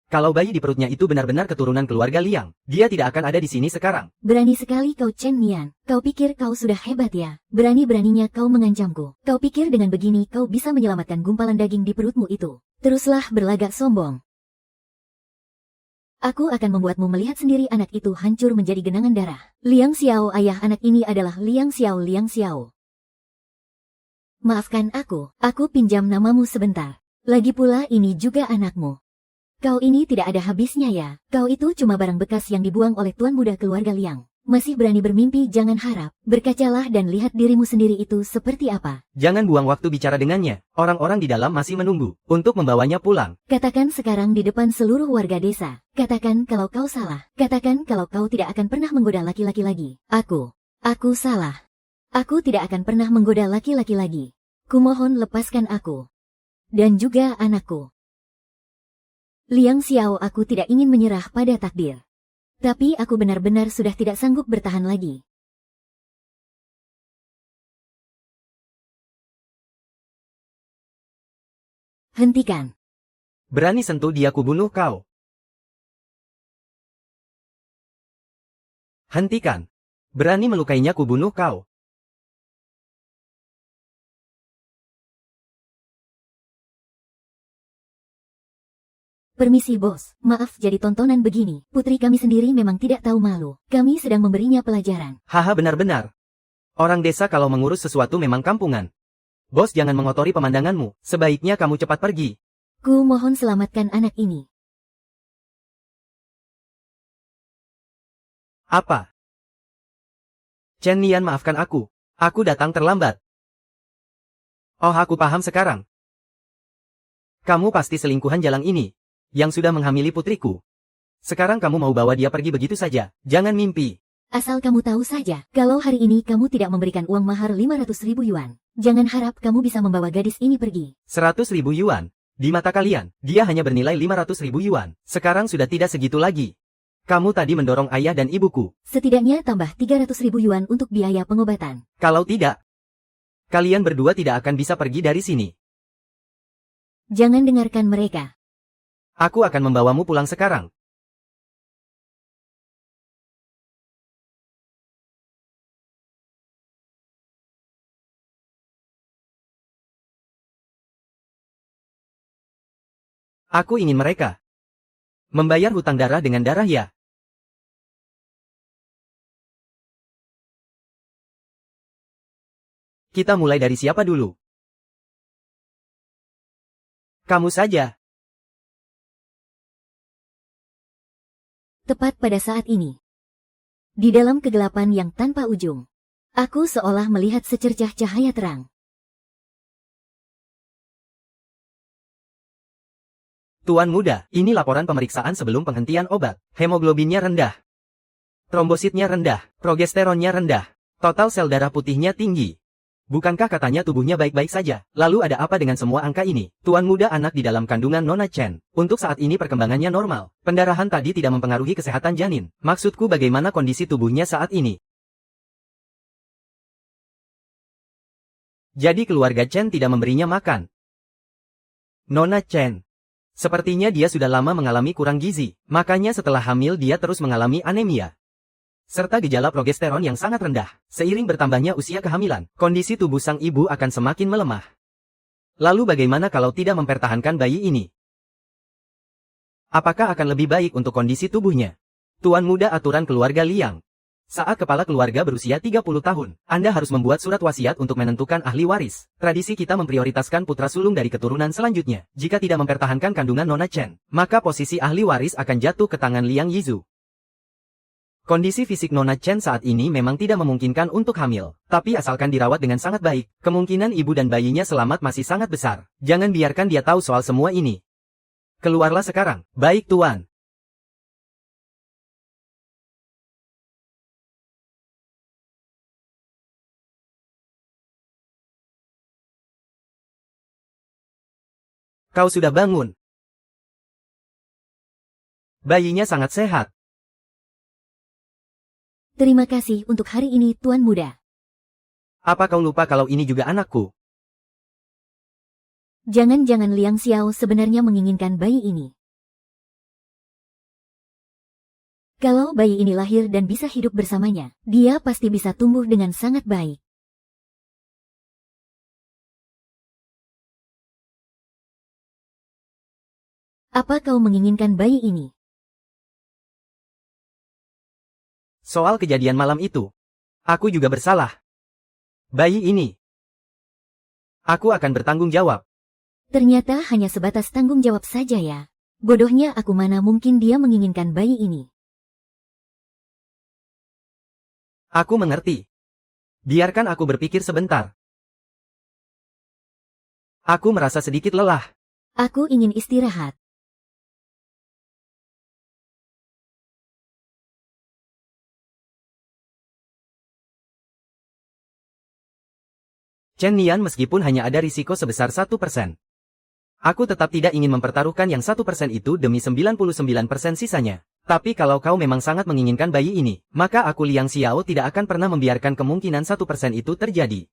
Speaker 2: Kalau bayi di perutnya itu benar-benar keturunan keluarga Liang, dia tidak akan ada di sini sekarang.
Speaker 1: Berani sekali kau Chen Nian. Kau pikir kau sudah hebat ya? Berani-beraninya kau mengancamku. Kau pikir dengan begini kau bisa menyelamatkan gumpalan daging di perutmu itu. Teruslah berlagak sombong. Aku akan membuatmu melihat sendiri anak itu hancur menjadi genangan darah. Liang Xiao, ayah anak ini adalah Liang Xiao. Liang Xiao. Maafkan aku pinjam namamu sebentar. Lagi pula ini juga anakmu. Kau ini tidak ada habisnya ya. Kau itu cuma barang bekas yang dibuang oleh tuan muda keluarga Liang. Masih berani bermimpi, jangan harap. Berkacalah dan lihat dirimu sendiri itu seperti apa.
Speaker 2: Jangan buang waktu bicara dengannya. Orang-orang di dalam masih menunggu untuk membawanya pulang.
Speaker 1: Katakan sekarang di depan seluruh warga desa. Katakan kalau kau salah. Katakan kalau kau tidak akan pernah menggoda laki-laki lagi. Aku salah. Aku tidak akan pernah menggoda laki-laki lagi. Kumohon lepaskan aku. Dan juga anakku. Liang Xiao, aku tidak ingin menyerah pada takdir. Tapi aku benar-benar sudah tidak sanggup bertahan lagi. Hentikan.
Speaker 2: Berani sentuh dia, kubunuh kau. Hentikan. Berani melukainya, kubunuh kau.
Speaker 1: Permisi bos, maaf jadi tontonan begini. Putri kami sendiri memang tidak tahu malu. Kami sedang memberinya pelajaran.
Speaker 2: Haha, benar-benar. Orang desa kalau mengurus sesuatu memang kampungan. Bos, jangan mengotori pemandanganmu. Sebaiknya kamu cepat pergi.
Speaker 1: Ku mohon selamatkan anak ini.
Speaker 2: Apa? Chen Nian, maafkan aku. Aku datang terlambat. Oh, aku paham sekarang. Kamu pasti selingkuhan jalang ini. Yang sudah menghamili putriku. Sekarang kamu mau bawa dia pergi begitu saja. Jangan mimpi.
Speaker 1: Asal kamu tahu saja, kalau hari ini kamu tidak memberikan uang mahar 500.000 yuan, jangan harap kamu bisa membawa gadis ini pergi.
Speaker 2: 100.000 yuan. Di mata kalian, dia hanya bernilai 500.000 yuan. Sekarang sudah tidak segitu lagi. Kamu tadi mendorong ayah dan ibuku.
Speaker 1: Setidaknya tambah 300.000 yuan untuk biaya pengobatan.
Speaker 2: Kalau tidak, kalian berdua tidak akan bisa pergi dari sini.
Speaker 1: Jangan dengarkan mereka.
Speaker 2: Aku akan membawamu pulang sekarang. Aku ingin mereka membayar hutang darah dengan darah ya. Kita mulai dari siapa dulu? Kamu saja.
Speaker 1: Tepat pada saat ini. Di dalam kegelapan yang tanpa ujung. Aku seolah melihat secercah cahaya terang.
Speaker 2: Tuan muda, ini laporan pemeriksaan sebelum penghentian obat. Hemoglobinnya rendah. Trombositnya rendah. Progesteronnya rendah. Total sel darah putihnya tinggi. Bukankah katanya tubuhnya baik-baik saja? Lalu ada apa dengan semua angka ini? Tuan muda, anak di dalam kandungan Nona Chen. Untuk saat ini perkembangannya normal. Pendarahan tadi tidak mempengaruhi kesehatan janin. Maksudku bagaimana kondisi tubuhnya saat ini? Jadi keluarga Chen tidak memberinya makan. Nona Chen. Sepertinya dia sudah lama mengalami kurang gizi. Makanya setelah hamil dia terus mengalami anemia. Serta gejala progesteron yang sangat rendah. Seiring bertambahnya usia kehamilan, kondisi tubuh sang ibu akan semakin melemah. Lalu bagaimana kalau tidak mempertahankan bayi ini? Apakah akan lebih baik untuk kondisi tubuhnya? Tuan muda, aturan keluarga Liang. Saat kepala keluarga berusia 30 tahun, Anda harus membuat surat wasiat untuk menentukan ahli waris. Tradisi kita memprioritaskan putra sulung dari keturunan selanjutnya. Jika tidak mempertahankan kandungan Nona Chen, maka posisi ahli waris akan jatuh ke tangan Liang Yizu. Kondisi fisik Nona Chen saat ini memang tidak memungkinkan untuk hamil, tapi asalkan dirawat dengan sangat baik, kemungkinan ibu dan bayinya selamat masih sangat besar. Jangan biarkan dia tahu soal semua ini. Keluarlah sekarang. Baik Tuan. Kau sudah bangun. Bayinya sangat sehat.
Speaker 1: Terima kasih untuk hari ini, Tuan Muda.
Speaker 2: Apa kau lupa kalau ini juga anakku?
Speaker 1: Jangan-jangan Liang Xiao sebenarnya menginginkan bayi ini. Kalau bayi ini lahir dan bisa hidup bersamanya, dia pasti bisa tumbuh dengan sangat baik. Apa kau menginginkan bayi ini?
Speaker 2: Soal kejadian malam itu, aku juga bersalah. Bayi ini, aku akan bertanggung jawab.
Speaker 1: Ternyata hanya sebatas tanggung jawab saja ya. Bodohnya aku, mana mungkin dia menginginkan bayi ini.
Speaker 2: Aku mengerti. Biarkan aku berpikir sebentar. Aku merasa sedikit lelah.
Speaker 1: Aku ingin istirahat.
Speaker 2: Chen Nian meskipun hanya ada risiko sebesar 1%. Aku tetap tidak ingin mempertaruhkan yang 1% itu demi 99% sisanya. Tapi kalau kau memang sangat menginginkan bayi ini, maka aku Liang Xiao tidak akan pernah membiarkan kemungkinan 1% itu terjadi.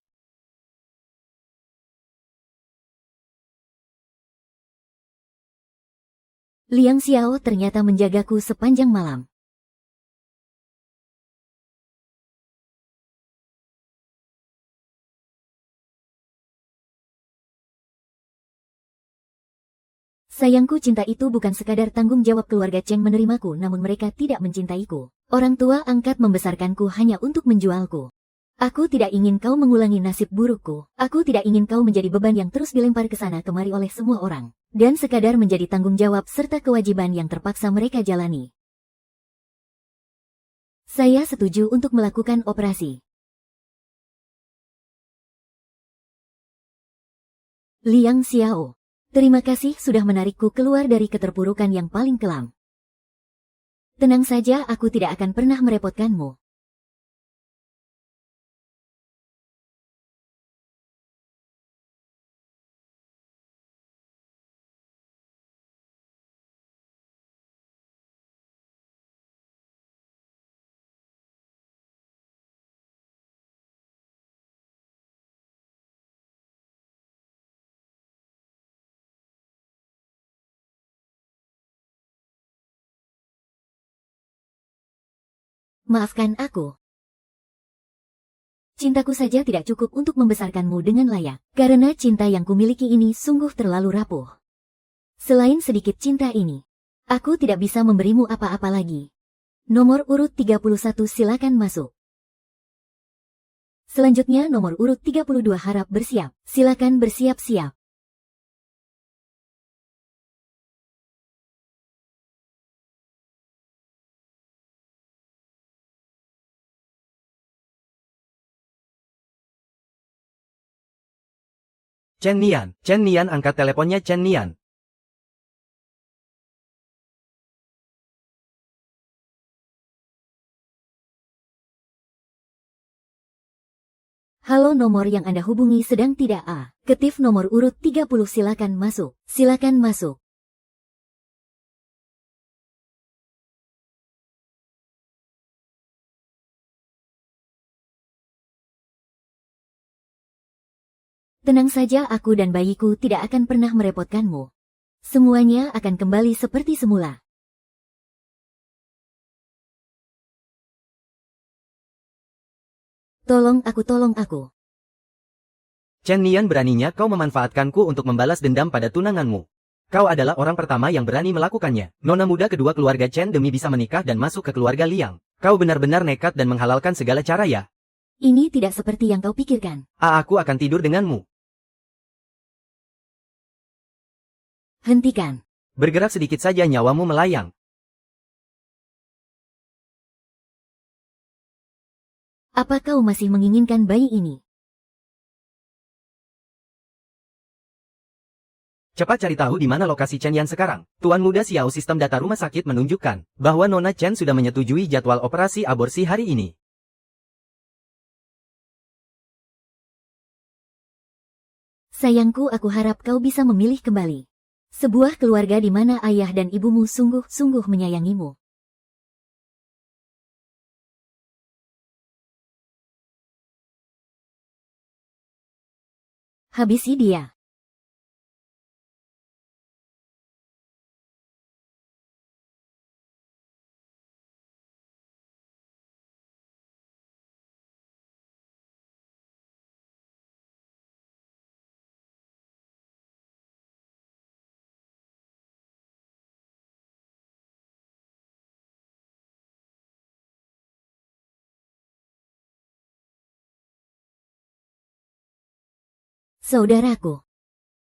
Speaker 1: Liang Xiao ternyata menjagaku sepanjang malam. Sayangku, cinta itu bukan sekadar tanggung jawab keluarga Cheng menerimaku, namun mereka tidak mencintaiku. Orang tua angkat membesarkanku hanya untuk menjualku. Aku tidak ingin kau mengulangi nasib burukku. Aku tidak ingin kau menjadi beban yang terus dilempar ke sana kemari oleh semua orang. Dan sekadar menjadi tanggung jawab serta kewajiban yang terpaksa mereka jalani. Saya setuju untuk melakukan operasi. Liang Xiao. Terima kasih sudah menarikku keluar dari keterpurukan yang paling kelam. Tenang saja, aku tidak akan pernah merepotkanmu. Maafkan aku. Cintaku saja tidak cukup untuk membesarkanmu dengan layak, karena cinta yang kumiliki ini sungguh terlalu rapuh. Selain sedikit cinta ini, aku tidak bisa memberimu apa-apa lagi. Nomor urut 31 silakan masuk. Selanjutnya nomor urut 32 harap bersiap, silakan bersiap-siap.
Speaker 2: Chen Nian angkat teleponnya Chen Nian.
Speaker 1: Halo, nomor yang Anda hubungi sedang tidak aktif. Nomor urut 30 silakan masuk. Silakan masuk. Tenang saja, aku dan bayiku tidak akan pernah merepotkanmu. Semuanya akan kembali seperti semula. Tolong aku.
Speaker 2: Chen Nian, beraninya kau memanfaatkanku untuk membalas dendam pada tunanganmu. Kau adalah orang pertama yang berani melakukannya. Nona muda kedua keluarga Chen demi bisa menikah dan masuk ke keluarga Liang. Kau benar-benar nekat dan menghalalkan segala cara ya.
Speaker 1: Ini tidak seperti yang kau pikirkan.
Speaker 2: Aku akan tidur denganmu.
Speaker 1: Hentikan.
Speaker 2: Bergerak sedikit saja nyawamu melayang.
Speaker 1: Apa kau masih menginginkan bayi ini?
Speaker 2: Cepat cari tahu di mana lokasi Chen Yan sekarang. Tuan Muda Xiao, sistem data rumah sakit menunjukkan bahwa Nona Chen sudah menyetujui jadwal operasi aborsi hari ini.
Speaker 1: Sayangku, aku harap kau bisa memilih kembali sebuah keluarga di mana ayah dan ibumu sungguh-sungguh menyayangimu. Habisi dia. Saudaraku.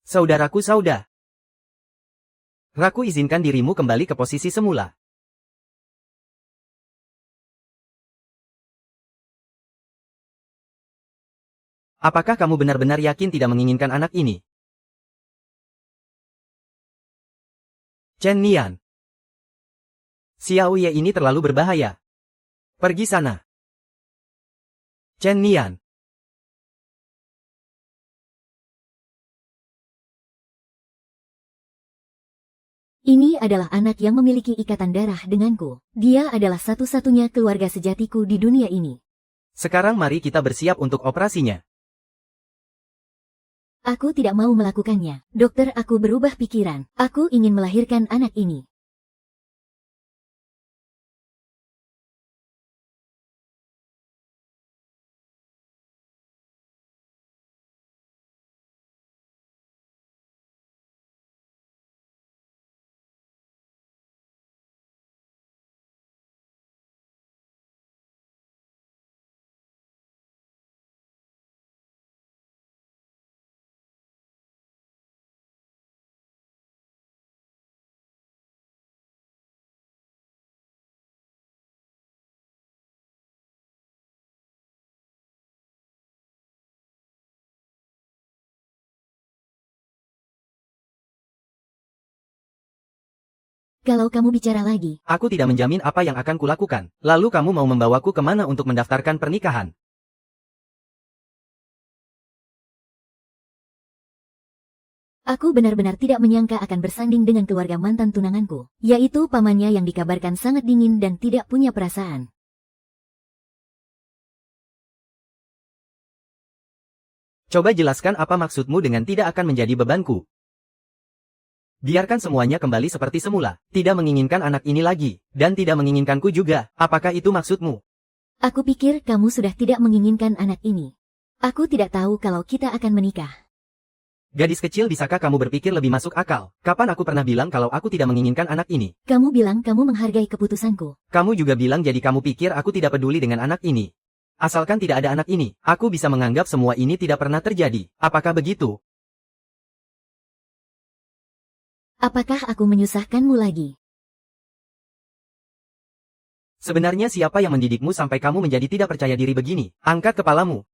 Speaker 2: Saudaraku Sauda. Raku izinkan dirimu kembali ke posisi semula. Apakah kamu benar-benar yakin tidak menginginkan anak ini? Chen Nian. Xiao Ye ini terlalu berbahaya. Pergi sana. Chen Nian.
Speaker 1: Ini adalah anak yang memiliki ikatan darah denganku. Dia adalah satu-satunya keluarga sejatiku di dunia ini.
Speaker 2: Sekarang mari kita bersiap untuk operasinya.
Speaker 1: Aku tidak mau melakukannya. Dokter, aku berubah pikiran. Aku ingin melahirkan anak ini. Kalau kamu bicara lagi,
Speaker 2: Aku tidak menjamin apa yang akan kulakukan. Lalu kamu mau membawaku kemana untuk mendaftarkan pernikahan?
Speaker 1: aku benar-benar tidak menyangka akan bersanding dengan keluarga mantan tunanganku, yaitu pamannya yang dikabarkan sangat dingin dan tidak punya perasaan.
Speaker 2: Coba jelaskan apa maksudmu dengan tidak akan menjadi bebanku. Biarkan semuanya kembali seperti semula. Tidak menginginkan anak ini lagi. Dan tidak menginginkanku juga. Apakah itu maksudmu?
Speaker 1: Aku pikir kamu sudah tidak menginginkan anak ini. Aku tidak tahu kalau kita akan menikah.
Speaker 2: Gadis kecil, bisakah kamu berpikir lebih masuk akal? Kapan aku pernah bilang kalau aku tidak menginginkan anak ini?
Speaker 1: Kamu bilang kamu menghargai keputusanku.
Speaker 2: Kamu juga bilang jadi kamu pikir aku tidak peduli dengan anak ini. Asalkan tidak ada anak ini, aku bisa menganggap semua ini tidak pernah terjadi. Apakah begitu?
Speaker 1: Apakah aku menyusahkanmu lagi?
Speaker 2: Sebenarnya siapa yang mendidikmu sampai kamu menjadi tidak percaya diri begini? Angkat kepalamu.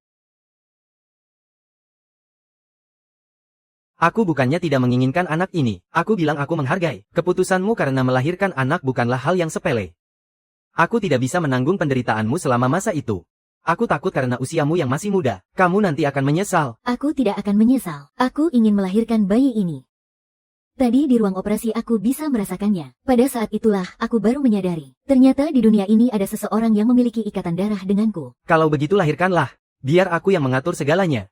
Speaker 2: Aku bukannya tidak menginginkan anak ini. Aku bilang aku menghargai. Keputusanmu karena melahirkan anak bukanlah hal yang sepele. Aku tidak bisa menanggung penderitaanmu selama masa itu. Aku takut karena usiamu yang masih muda. Kamu nanti akan menyesal.
Speaker 1: Aku tidak akan menyesal. Aku ingin melahirkan bayi ini. Tadi di ruang operasi aku bisa merasakannya. Pada saat itulah aku baru menyadari. Ternyata di dunia ini ada seseorang yang memiliki ikatan darah denganku.
Speaker 2: Kalau begitu lahirkanlah. Biar aku yang mengatur segalanya.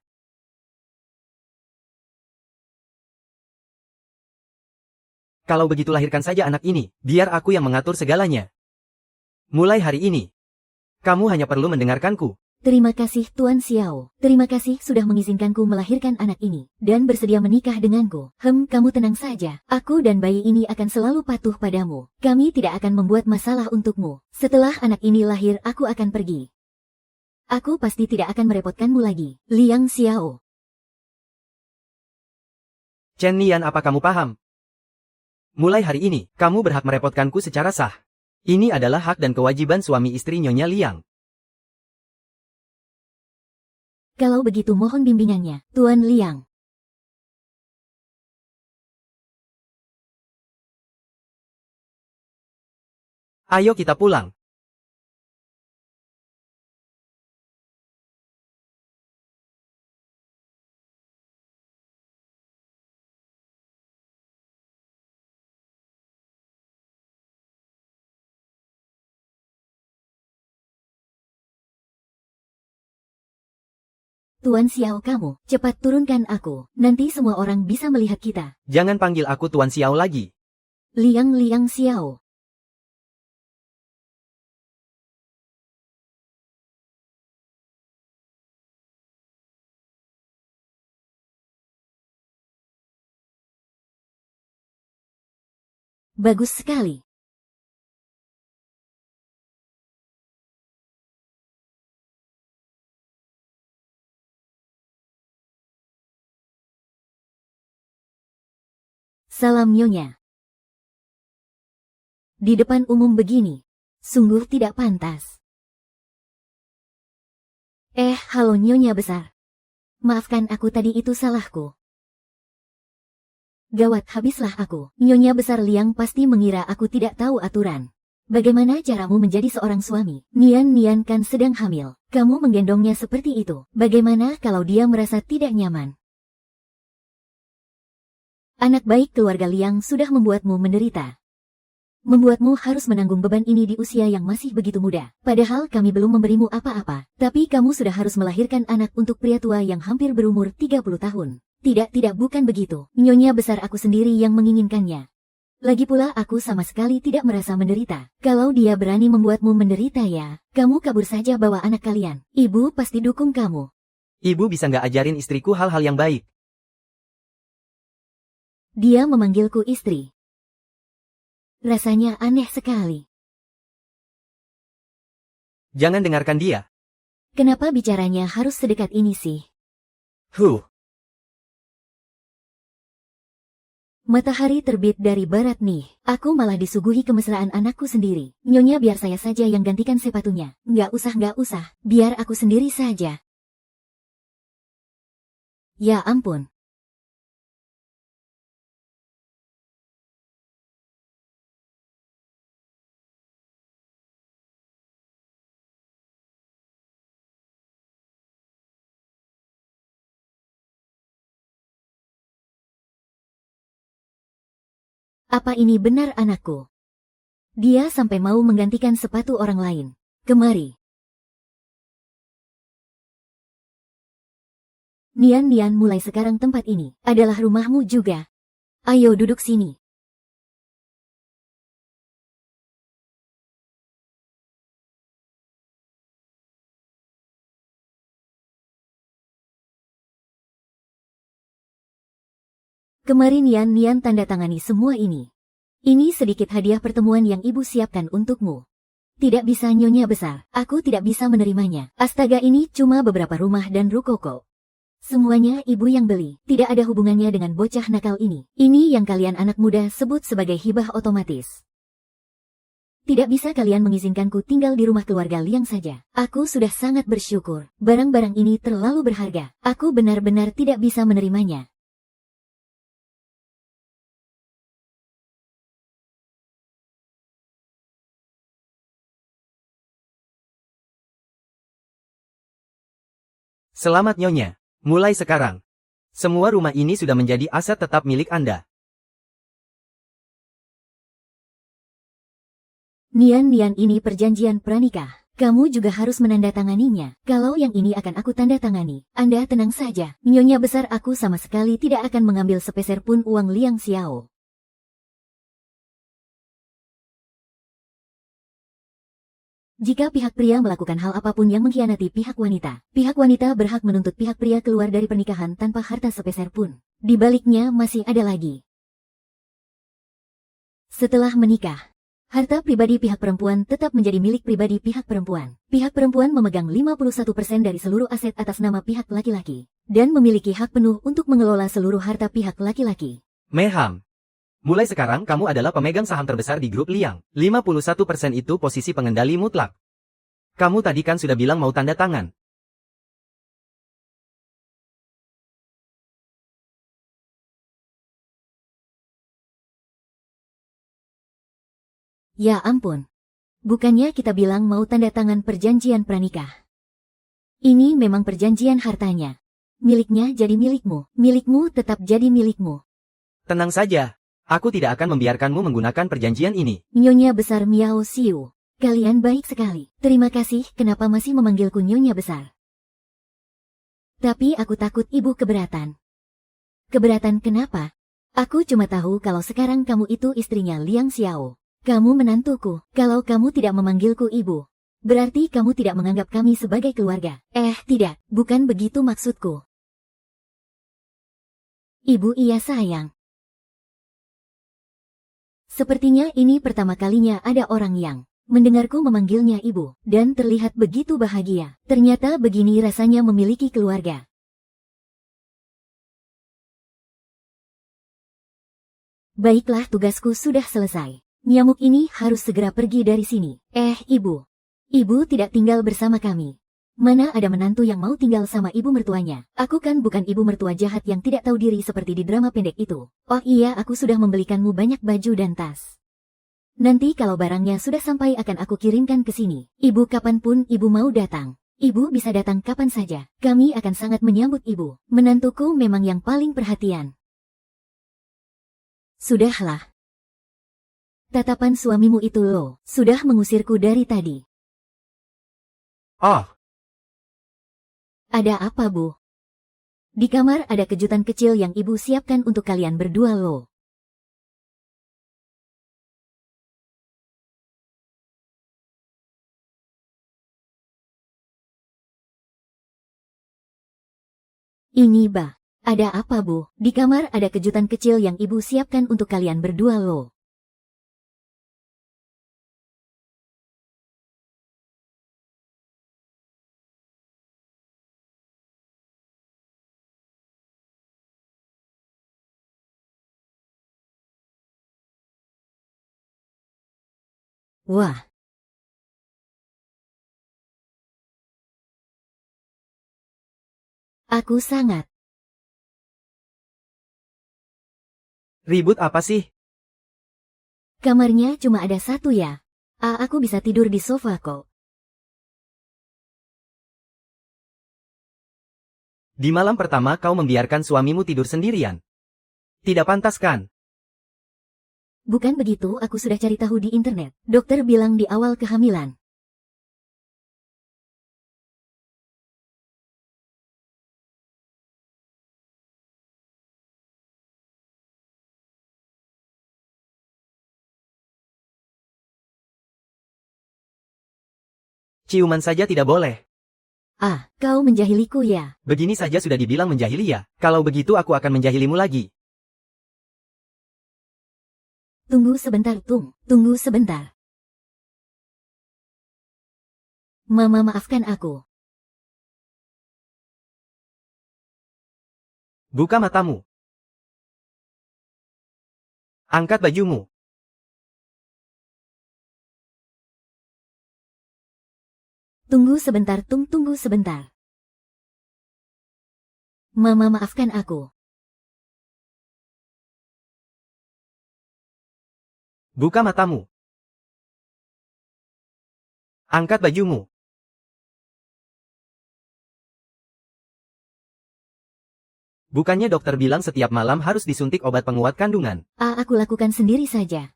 Speaker 2: Kalau begitu lahirkan saja anak ini. Biar aku yang mengatur segalanya. Mulai hari ini. Kamu hanya perlu mendengarkanku.
Speaker 1: Terima kasih Tuan Xiao. Terima kasih sudah mengizinkanku melahirkan anak ini. Dan bersedia menikah denganku. Kamu tenang saja. Aku dan bayi ini akan selalu patuh padamu. Kami tidak akan membuat masalah untukmu. Setelah anak ini lahir, aku akan pergi. Aku pasti tidak akan merepotkanmu lagi. Liang Xiao.
Speaker 2: Chen Nian, apa kamu paham? Mulai hari ini, kamu berhak merepotkanku secara sah. Ini adalah hak dan kewajiban suami istri Nyonya Liang.
Speaker 1: Kalau begitu mohon bimbingannya, Tuan Liang.
Speaker 2: Ayo kita pulang.
Speaker 1: Tuan Xiao kamu, cepat turunkan aku, nanti semua orang bisa melihat kita.
Speaker 2: Jangan panggil aku Tuan Xiao lagi.
Speaker 1: Liang Xiao. Bagus sekali. Salam Nyonya. Di depan umum begini, sungguh tidak pantas. Halo Nyonya besar. Maafkan aku tadi itu salahku. Gawat habislah aku. Nyonya besar Liang pasti mengira aku tidak tahu aturan. Bagaimana caramu menjadi seorang suami? Nian kan sedang hamil. Kamu menggendongnya seperti itu. Bagaimana kalau dia merasa tidak nyaman? Anak baik keluarga Liang sudah membuatmu menderita. Membuatmu harus menanggung beban ini di usia yang masih begitu muda. Padahal kami belum memberimu apa-apa. Tapi kamu sudah harus melahirkan anak untuk pria tua yang hampir berumur 30 tahun. Tidak bukan begitu. Nyonya besar aku sendiri yang menginginkannya. Lagi pula aku sama sekali tidak merasa menderita. Kalau dia berani membuatmu menderita ya, kamu kabur saja bawa anak kalian. Ibu pasti dukung kamu.
Speaker 2: Ibu bisa nggak ajarin istriku hal-hal yang baik?
Speaker 1: Dia memanggilku istri. Rasanya aneh sekali.
Speaker 2: Jangan dengarkan dia.
Speaker 1: Kenapa bicaranya harus sedekat ini sih? Matahari terbit dari barat nih. Aku malah disuguhi kemesraan anakku sendiri. Nyonya biar saya saja yang gantikan sepatunya. Nggak usah. Biar aku sendiri saja. Ya ampun. Apa ini benar anakku? Dia sampai mau menggantikan sepatu orang lain. Kemari. Nian, mulai sekarang tempat ini adalah rumahmu juga. Ayo duduk sini. Kemari Nian tanda tangani semua ini. Ini sedikit hadiah pertemuan yang ibu siapkan untukmu. Tidak bisa Nyonya besar, aku tidak bisa menerimanya. Astaga ini cuma beberapa rumah dan ruko kok. Semuanya ibu yang beli, tidak ada hubungannya dengan bocah nakal ini. Ini yang kalian anak muda sebut sebagai hibah otomatis. Tidak bisa kalian mengizinkanku tinggal di rumah keluarga Liang saja. Aku sudah sangat bersyukur. Barang-barang ini terlalu berharga. Aku benar-benar tidak bisa menerimanya.
Speaker 2: Selamat Nyonya. Mulai sekarang, semua rumah ini sudah menjadi aset tetap milik Anda.
Speaker 1: Nian ini perjanjian pranikah. Kamu juga harus menandatanganinya. Kalau yang ini akan aku tanda tangani, Anda tenang saja. Nyonya besar aku sama sekali tidak akan mengambil sepeser pun uang Liang Xiao. Jika pihak pria melakukan hal apapun yang mengkhianati pihak wanita berhak menuntut pihak pria keluar dari pernikahan tanpa harta sepeser pun. Di baliknya masih ada lagi. Setelah menikah, harta pribadi pihak perempuan tetap menjadi milik pribadi pihak perempuan. Pihak perempuan memegang 51% dari seluruh aset atas nama pihak laki-laki, dan memiliki hak penuh untuk mengelola seluruh harta pihak laki-laki.
Speaker 2: Meham. Mulai sekarang kamu adalah pemegang saham terbesar di grup Liang. 51% itu posisi pengendali mutlak. Kamu tadi kan sudah bilang mau tanda tangan.
Speaker 1: Ya ampun. Bukannya kita bilang mau tanda tangan perjanjian pranikah. Ini memang perjanjian hartanya. Miliknya jadi milikmu, milikmu tetap jadi milikmu.
Speaker 2: Tenang saja. Aku tidak akan membiarkanmu menggunakan perjanjian ini.
Speaker 1: Nyonya Besar Miao Xiu. Kalian baik sekali. Terima kasih, kenapa masih memanggilku Nyonya Besar? Tapi aku takut ibu keberatan. Keberatan kenapa? Aku cuma tahu kalau sekarang kamu itu istrinya Liang Xiao. Kamu menantuku. Kalau kamu tidak memanggilku ibu, berarti kamu tidak menganggap kami sebagai keluarga. Tidak, bukan begitu maksudku. Ibu iya sayang. Sepertinya ini pertama kalinya ada orang yang mendengarku memanggilnya ibu, dan terlihat begitu bahagia. Ternyata begini rasanya memiliki keluarga. Baiklah, tugasku sudah selesai. Nyamuk ini harus segera pergi dari sini. Ibu. Ibu tidak tinggal bersama kami. Mana ada menantu yang mau tinggal sama ibu mertuanya. Aku kan bukan ibu mertua jahat yang tidak tahu diri seperti di drama pendek itu. Oh iya, aku sudah membelikanmu banyak baju dan tas. Nanti kalau barangnya sudah sampai akan aku kirimkan ke sini. Ibu kapanpun ibu mau datang. Ibu bisa datang kapan saja. Kami akan sangat menyambut ibu. Menantuku memang yang paling perhatian. Sudahlah. Tatapan suamimu itu loh, sudah mengusirku dari tadi.
Speaker 2: Oh.
Speaker 1: Ada apa, Bu? Di kamar ada kejutan kecil yang ibu siapkan untuk kalian berdua loh. Ini, Bah. Ada apa, Bu? Di kamar ada kejutan kecil yang ibu siapkan untuk kalian berdua loh. Wah. Aku sangat.
Speaker 2: Ribut apa sih?
Speaker 1: Kamarnya cuma ada satu ya. Aku bisa tidur di sofa kok.
Speaker 2: Di malam pertama kau membiarkan suamimu tidur sendirian. Tidak pantas kan?
Speaker 1: Bukan begitu, aku sudah cari tahu di internet. Dokter bilang di awal kehamilan.
Speaker 2: Ciuman saja tidak boleh.
Speaker 1: Kau menjahiliku ya.
Speaker 2: Begini saja sudah dibilang menjahili ya. Kalau begitu aku akan menjahilimu lagi.
Speaker 1: Tunggu sebentar, Tunggu sebentar. Mama, maafkan aku.
Speaker 2: Buka matamu. Angkat bajumu.
Speaker 1: Tunggu sebentar, tunggu sebentar. Mama, maafkan aku.
Speaker 2: Buka matamu. Angkat bajumu. Bukannya dokter bilang setiap malam harus disuntik obat penguat kandungan?
Speaker 1: Aku lakukan sendiri saja.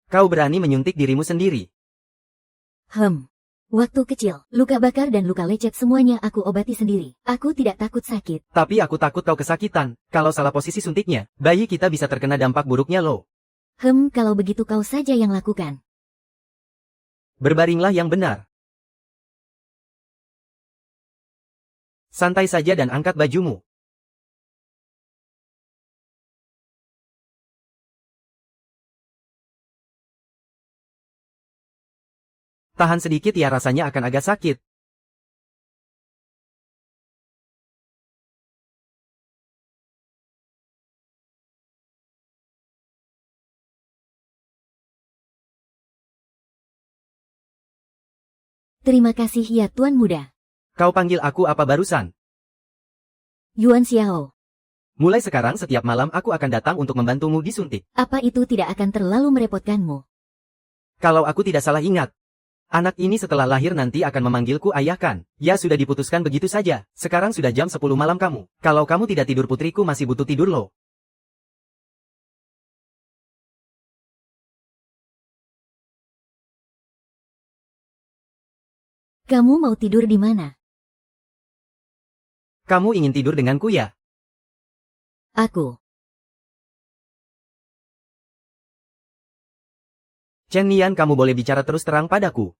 Speaker 2: Kau berani menyuntik dirimu sendiri.
Speaker 1: Waktu kecil, luka bakar dan luka lecet semuanya aku obati sendiri. Aku tidak takut sakit.
Speaker 2: Tapi aku takut kau kesakitan. Kalau salah posisi suntiknya, bayi kita bisa terkena dampak buruknya loh.
Speaker 1: Kalau begitu kau saja yang lakukan.
Speaker 2: Berbaringlah yang benar. Santai saja dan angkat bajumu. Tahan sedikit ya, rasanya akan agak sakit.
Speaker 1: Terima kasih ya Tuan Muda.
Speaker 2: Kau panggil aku apa barusan?
Speaker 1: Yuan Xiao.
Speaker 2: Mulai sekarang setiap malam aku akan datang untuk membantumu disuntik.
Speaker 1: Apa itu tidak akan terlalu merepotkanmu?
Speaker 2: Kalau aku tidak salah ingat, anak ini setelah lahir nanti akan memanggilku ayah kan? Ya sudah diputuskan begitu saja. Sekarang sudah jam 10 malam kamu. Kalau kamu tidak tidur putriku masih butuh tidur loh.
Speaker 1: Kamu mau tidur di mana?
Speaker 2: Kamu ingin tidur denganku ya?
Speaker 1: Aku.
Speaker 2: Chen Nian, kamu boleh bicara terus terang padaku.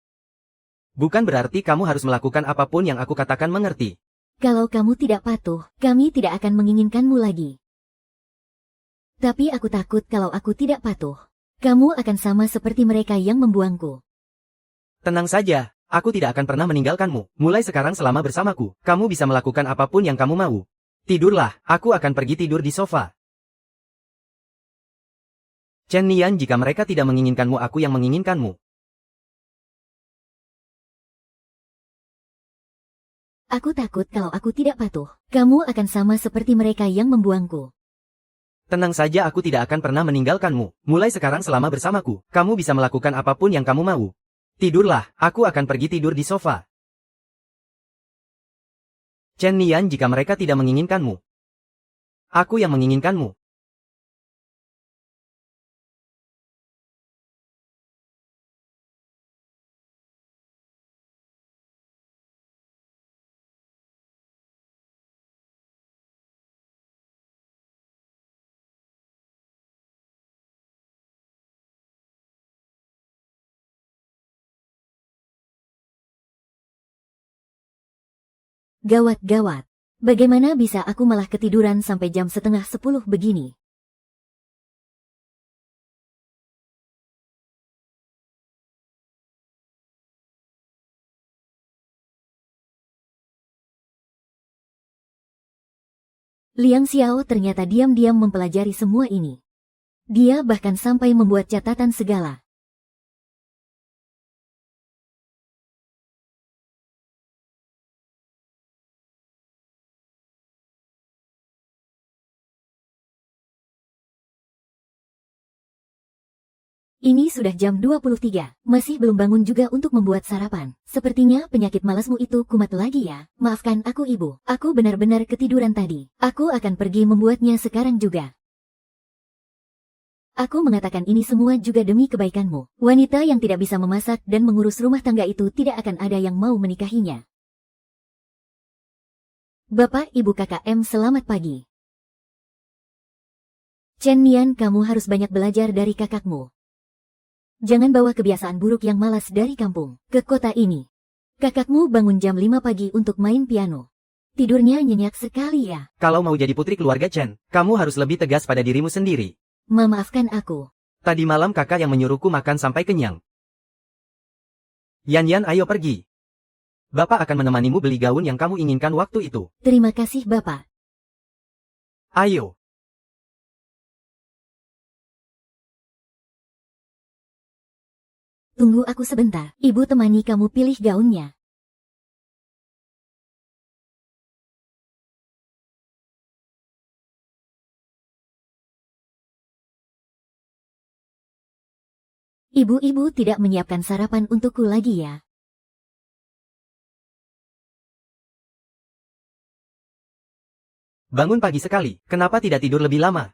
Speaker 2: Bukan berarti kamu harus melakukan apapun yang aku katakan, mengerti?
Speaker 1: Kalau kamu tidak patuh, kami tidak akan menginginkanmu lagi. Tapi aku takut kalau aku tidak patuh, kamu akan sama seperti mereka yang membuangku.
Speaker 2: Tenang saja, aku tidak akan pernah meninggalkanmu. Mulai sekarang selama bersamaku, kamu bisa melakukan apapun yang kamu mau. Tidurlah, aku akan pergi tidur di sofa. Chen Nian, jika mereka tidak menginginkanmu, aku yang menginginkanmu.
Speaker 1: Aku takut kalau aku tidak patuh, kamu akan sama seperti mereka yang membuangku.
Speaker 2: Tenang saja, aku tidak akan pernah meninggalkanmu. Mulai sekarang selama bersamaku, kamu bisa melakukan apapun yang kamu mau. Tidurlah, aku akan pergi tidur di sofa. Chen Nian, jika mereka tidak menginginkanmu, aku yang menginginkanmu.
Speaker 1: Gawat-gawat. Bagaimana bisa aku malah ketiduran sampai jam 9:30 begini? Liang Xiao ternyata diam-diam mempelajari semua ini. Dia bahkan sampai membuat catatan segala. Ini sudah jam 23, masih belum bangun juga untuk membuat sarapan. Sepertinya penyakit malasmu itu kumat lagi ya. Maafkan aku ibu, aku benar-benar ketiduran tadi. Aku akan pergi membuatnya sekarang juga. Aku mengatakan ini semua juga demi kebaikanmu. Wanita yang tidak bisa memasak dan mengurus rumah tangga itu tidak akan ada yang mau menikahinya. Bapak, Ibu, Kakak M, selamat pagi. Chen Nian, kamu harus banyak belajar dari kakakmu. Jangan bawa kebiasaan buruk yang malas dari kampung ke kota ini. Kakakmu bangun jam 5 pagi untuk main piano. Tidurnya nyenyak sekali ya.
Speaker 2: Kalau mau jadi putri keluarga Chen, kamu harus lebih tegas pada dirimu sendiri.
Speaker 1: Memaafkan aku.
Speaker 2: Tadi malam kakak yang menyuruhku makan sampai kenyang. Yan, ayo pergi. Bapak akan menemanimu beli gaun yang kamu inginkan waktu itu.
Speaker 1: Terima kasih Bapak.
Speaker 2: Ayo.
Speaker 1: Tunggu aku sebentar, ibu temani kamu pilih gaunnya. Ibu-ibu tidak menyiapkan sarapan untukku lagi ya.
Speaker 2: Bangun pagi sekali, kenapa tidak tidur lebih lama?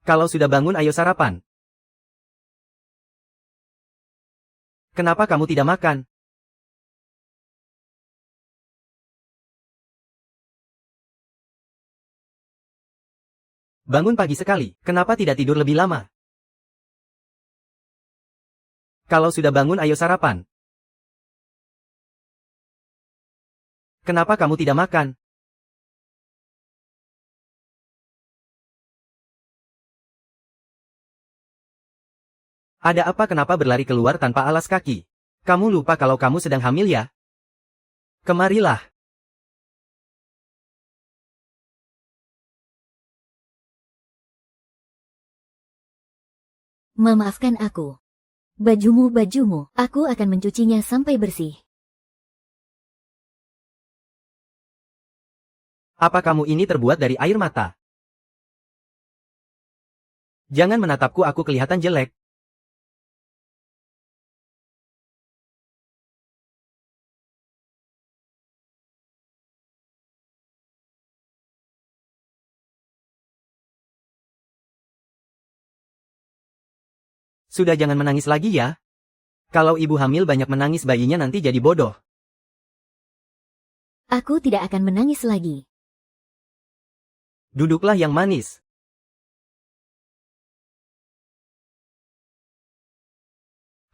Speaker 2: Kalau sudah bangun ayo sarapan. Kenapa kamu tidak makan? Bangun pagi sekali, kenapa tidak tidur lebih lama? Kalau sudah bangun ayo sarapan. Kenapa kamu tidak makan? Ada apa, kenapa berlari keluar tanpa alas kaki? Kamu lupa kalau kamu sedang hamil ya? Kemarilah.
Speaker 1: Memaafkan aku. Bajumu, aku akan mencucinya sampai bersih.
Speaker 2: Apa kamu ini terbuat dari air mata? Jangan menatapku, aku kelihatan jelek. Sudah, jangan menangis lagi ya. Kalau ibu hamil banyak menangis, bayinya nanti jadi bodoh.
Speaker 1: Aku tidak akan menangis lagi.
Speaker 2: Duduklah yang manis.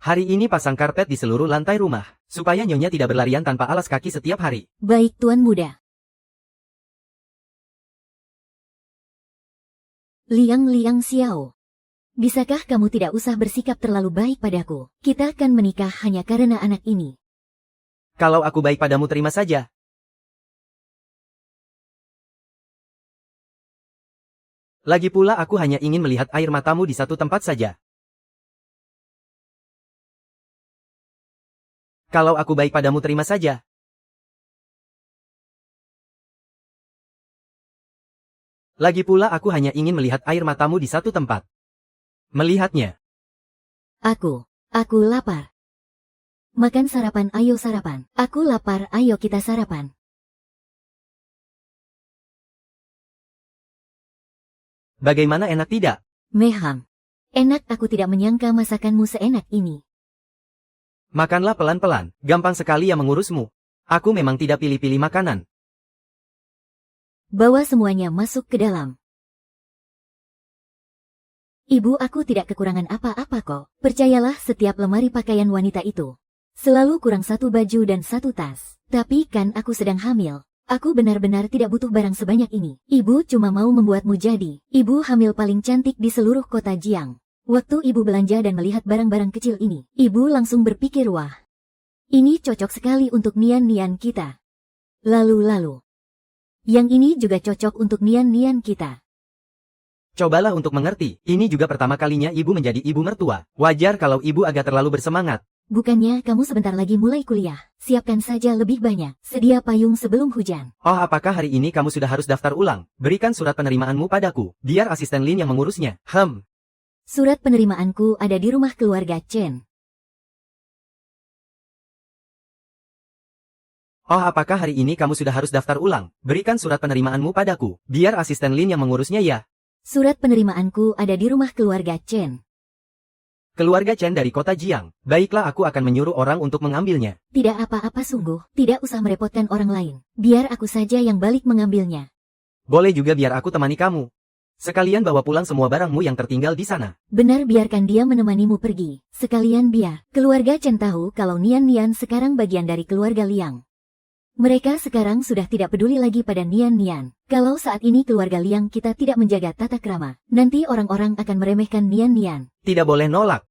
Speaker 2: Hari ini pasang karpet di seluruh lantai rumah, supaya nyonya tidak berlarian tanpa alas kaki setiap hari.
Speaker 1: Baik, Tuan Muda. Liang Xiao. Bisakah kamu tidak usah bersikap terlalu baik padaku? Kita akan menikah hanya karena anak ini.
Speaker 2: Kalau aku baik padamu, terima saja. Lagi pula aku hanya ingin melihat air matamu di satu tempat saja. Kalau aku baik padamu, terima saja. Lagi pula aku hanya ingin melihat air matamu di satu tempat. Melihatnya.
Speaker 1: Aku lapar. Makan sarapan, ayo sarapan. Aku lapar, ayo kita sarapan.
Speaker 2: Bagaimana, enak tidak?
Speaker 1: Meham. Enak, aku tidak menyangka masakanmu seenak ini.
Speaker 2: Makanlah pelan-pelan, gampang sekali yang mengurusmu. Aku memang tidak pilih-pilih makanan.
Speaker 1: Bawa semuanya masuk ke dalam. Ibu, aku tidak kekurangan apa-apa kok. Percayalah, setiap lemari pakaian wanita itu selalu kurang satu baju dan satu tas. Tapi kan aku sedang hamil. Aku benar-benar tidak butuh barang sebanyak ini. Ibu cuma mau membuatmu jadi ibu hamil paling cantik di seluruh kota Jiang. Waktu ibu belanja dan melihat barang-barang kecil ini, ibu langsung berpikir, wah, ini cocok sekali untuk nian-nian kita. Lalu, yang ini juga cocok untuk nian-nian kita.
Speaker 2: Cobalah untuk mengerti, ini juga pertama kalinya ibu menjadi ibu mertua. Wajar kalau ibu agak terlalu bersemangat.
Speaker 1: Bukannya kamu sebentar lagi mulai kuliah? Siapkan saja lebih banyak. Sedia payung sebelum hujan.
Speaker 2: Oh, apakah hari ini kamu sudah harus daftar ulang? Berikan surat penerimaanmu padaku, biar asisten Lin yang mengurusnya.
Speaker 1: Surat penerimaanku ada di rumah keluarga Chen.
Speaker 2: Oh, apakah hari ini kamu sudah harus daftar ulang? Berikan surat penerimaanmu padaku, biar asisten Lin yang mengurusnya ya.
Speaker 1: Surat penerimaanku ada di rumah keluarga Chen.
Speaker 2: Keluarga Chen dari kota Jiang. Baiklah, aku akan menyuruh orang untuk mengambilnya.
Speaker 1: Tidak apa-apa, sungguh. Tidak usah merepotkan orang lain. Biar aku saja yang balik mengambilnya.
Speaker 2: Boleh juga, biar aku temani kamu. Sekalian bawa pulang semua barangmu yang tertinggal di sana.
Speaker 1: Benar, biarkan dia menemanimu pergi. Sekalian biar keluarga Chen tahu kalau Nian-Nian sekarang bagian dari keluarga Liang. Mereka sekarang sudah tidak peduli lagi pada Nian-Nian. Kalau saat ini keluarga Liang kita tidak menjaga tata krama, nanti orang-orang akan meremehkan Nian-Nian.
Speaker 2: Tidak boleh nolak.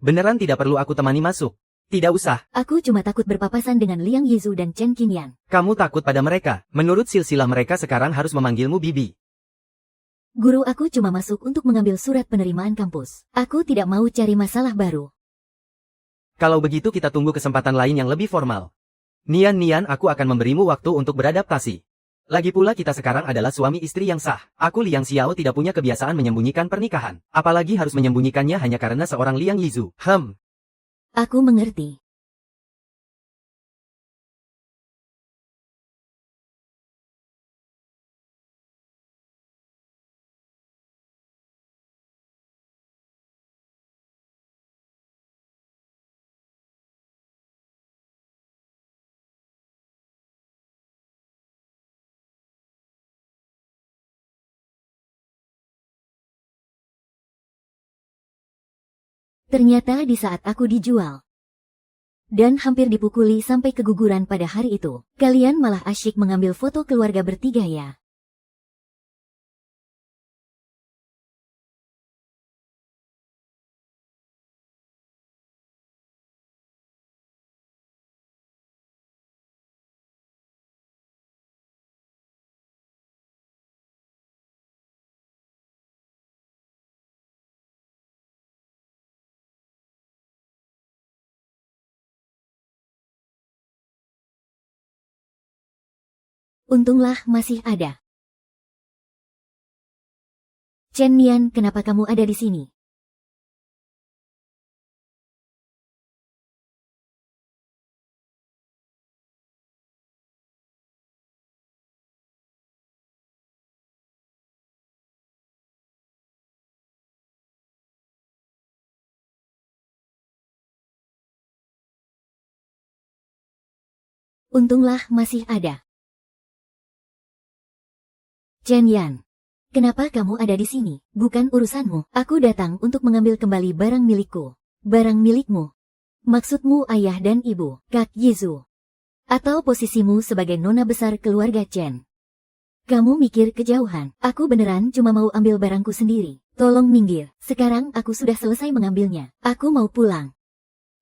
Speaker 2: Beneran tidak perlu aku temani masuk? Tidak usah.
Speaker 1: Aku cuma takut berpapasan dengan Liang Yizu dan Chen Qinyan.
Speaker 2: Kamu takut pada mereka. Menurut silsilah mereka sekarang harus memanggilmu Bibi.
Speaker 1: Guru aku cuma masuk untuk mengambil surat penerimaan kampus. Aku tidak mau cari masalah baru.
Speaker 2: Kalau begitu kita tunggu kesempatan lain yang lebih formal. Nian, aku akan memberimu waktu untuk beradaptasi. Lagi pula kita sekarang adalah suami istri yang sah. Aku Liang Xiao tidak punya kebiasaan menyembunyikan pernikahan. Apalagi harus menyembunyikannya hanya karena seorang Liang Yizu.
Speaker 1: Aku mengerti. Ternyata di saat aku dijual dan hampir dipukuli sampai keguguran pada hari itu, kalian malah asyik mengambil foto keluarga bertiga ya. Untunglah masih ada. Chen Nian, kenapa kamu ada di sini? Untunglah masih ada. Chen Yan, kenapa kamu ada di sini? Bukan urusanmu. Aku datang untuk mengambil kembali barang milikku. Barang milikmu? Maksudmu ayah dan ibu, Kak Yizu? Atau posisimu sebagai nona besar keluarga Chen? Kamu mikir kejauhan. Aku beneran cuma mau ambil barangku sendiri. Tolong minggir. Sekarang aku sudah selesai mengambilnya. Aku mau pulang.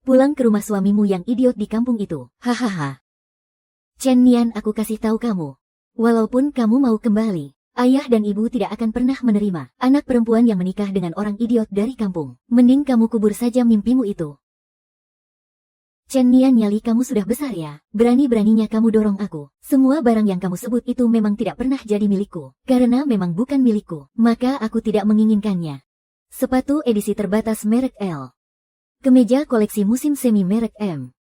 Speaker 1: Pulang ke rumah suamimu yang idiot di kampung itu. Hahaha. Chen Nian, aku kasih tahu kamu. Walaupun kamu mau kembali, ayah dan ibu tidak akan pernah menerima anak perempuan yang menikah dengan orang idiot dari kampung. Mending kamu kubur saja mimpimu itu. Chen Nian, nyali kamu sudah besar ya. Berani-beraninya kamu dorong aku. Semua barang yang kamu sebut itu memang tidak pernah jadi milikku. Karena memang bukan milikku, maka aku tidak menginginkannya. Sepatu edisi terbatas merek L. Kemeja koleksi musim semi merek M.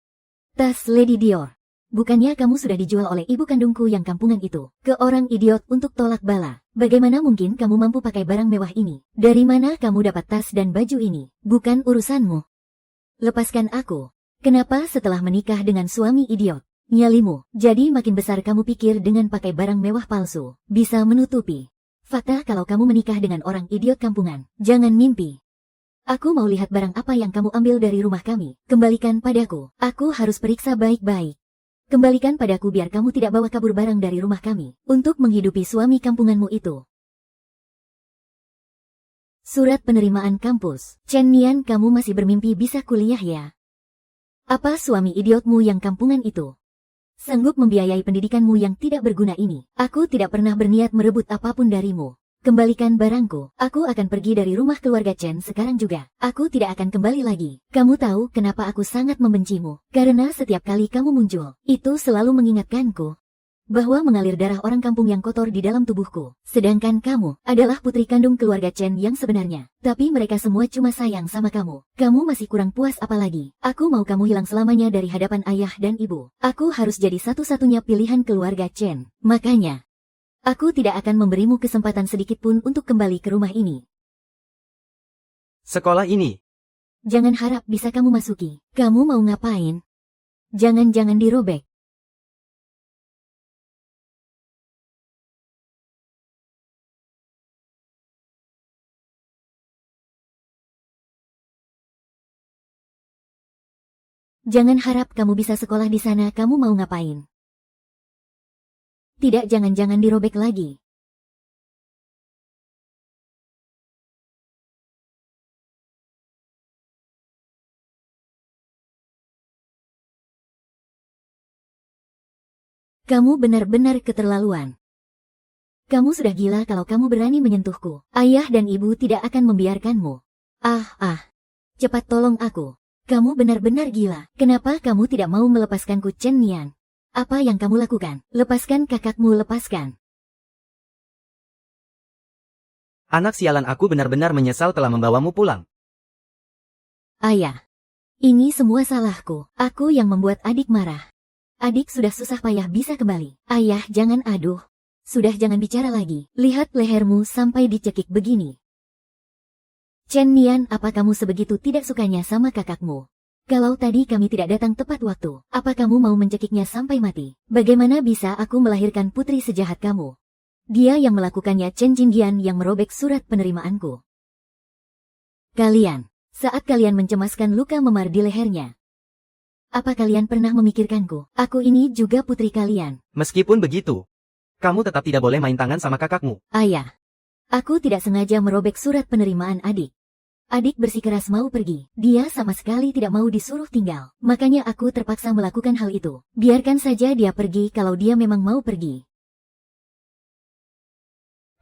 Speaker 1: Tas Lady Dior. Bukannya kamu sudah dijual oleh ibu kandungku yang kampungan itu ke orang idiot untuk tolak bala. Bagaimana mungkin kamu mampu pakai barang mewah ini? Dari mana kamu dapat tas dan baju ini? Bukan urusanmu. Lepaskan aku. Kenapa setelah menikah dengan suami idiot? Nyalimu. Jadi makin besar kamu pikir dengan pakai barang mewah palsu bisa menutupi fakta kalau kamu menikah dengan orang idiot kampungan. Jangan mimpi. Aku mau lihat barang apa yang kamu ambil dari rumah kami. Kembalikan padaku. Aku harus periksa baik-baik. Kembalikan padaku biar kamu tidak bawa kabur barang dari rumah kami untuk menghidupi suami kampunganmu itu. Surat penerimaan kampus. Chen Nian, kamu masih bermimpi bisa kuliah ya? Apa suami idiotmu yang kampungan itu sanggup membiayai pendidikanmu yang tidak berguna ini? Aku tidak pernah berniat merebut apapun darimu. Kembalikan barangku. Aku akan pergi dari rumah keluarga Chen sekarang juga. Aku tidak akan kembali lagi. Kamu tahu kenapa aku sangat membencimu? Karena setiap kali kamu muncul, itu selalu mengingatkanku bahwa mengalir darah orang kampung yang kotor di dalam tubuhku. Sedangkan kamu adalah putri kandung keluarga Chen yang sebenarnya. Tapi mereka semua cuma sayang sama kamu. Kamu masih kurang puas apalagi? Aku mau kamu hilang selamanya dari hadapan ayah dan ibu. Aku harus jadi satu-satunya pilihan keluarga Chen. Makanya aku tidak akan memberimu kesempatan sedikitpun untuk kembali ke rumah ini.
Speaker 2: Sekolah ini.
Speaker 1: Jangan harap bisa kamu masuki. Kamu mau ngapain? Jangan-jangan dirobek. Jangan harap kamu bisa sekolah di sana. Kamu mau ngapain? Tidak, jangan-jangan dirobek lagi. Kamu benar-benar keterlaluan. Kamu sudah gila kalau kamu berani menyentuhku. Ayah dan ibu tidak akan membiarkanmu. Cepat tolong aku. Kamu benar-benar gila. Kenapa kamu tidak mau melepaskanku, Chen Nian? Apa yang kamu lakukan? Lepaskan kakakmu, lepaskan.
Speaker 2: Anak sialan, aku benar-benar menyesal telah membawamu pulang.
Speaker 1: Ayah, ini semua salahku. Aku yang membuat adik marah. Adik sudah susah payah bisa kembali. Ayah, jangan aduh. Sudah, jangan bicara lagi. Lihat lehermu sampai dicekik begini. Chen Nian, apa kamu sebegitu tidak sukanya sama kakakmu? Kalau tadi kami tidak datang tepat waktu, apa kamu mau mencekiknya sampai mati? Bagaimana bisa aku melahirkan putri sejahat kamu? Dia yang melakukannya, Chen Jingyan, yang merobek surat penerimaanku. Kalian, saat kalian mencemaskan luka memar di lehernya, apa kalian pernah memikirkanku? Aku ini juga putri kalian.
Speaker 2: Meskipun begitu, kamu tetap tidak boleh main tangan sama kakakmu.
Speaker 1: Ayah, aku tidak sengaja merobek surat penerimaan adik. Adik bersikeras mau pergi. Dia sama sekali tidak mau disuruh tinggal. Makanya aku terpaksa melakukan hal itu. Biarkan saja dia pergi kalau dia memang mau pergi.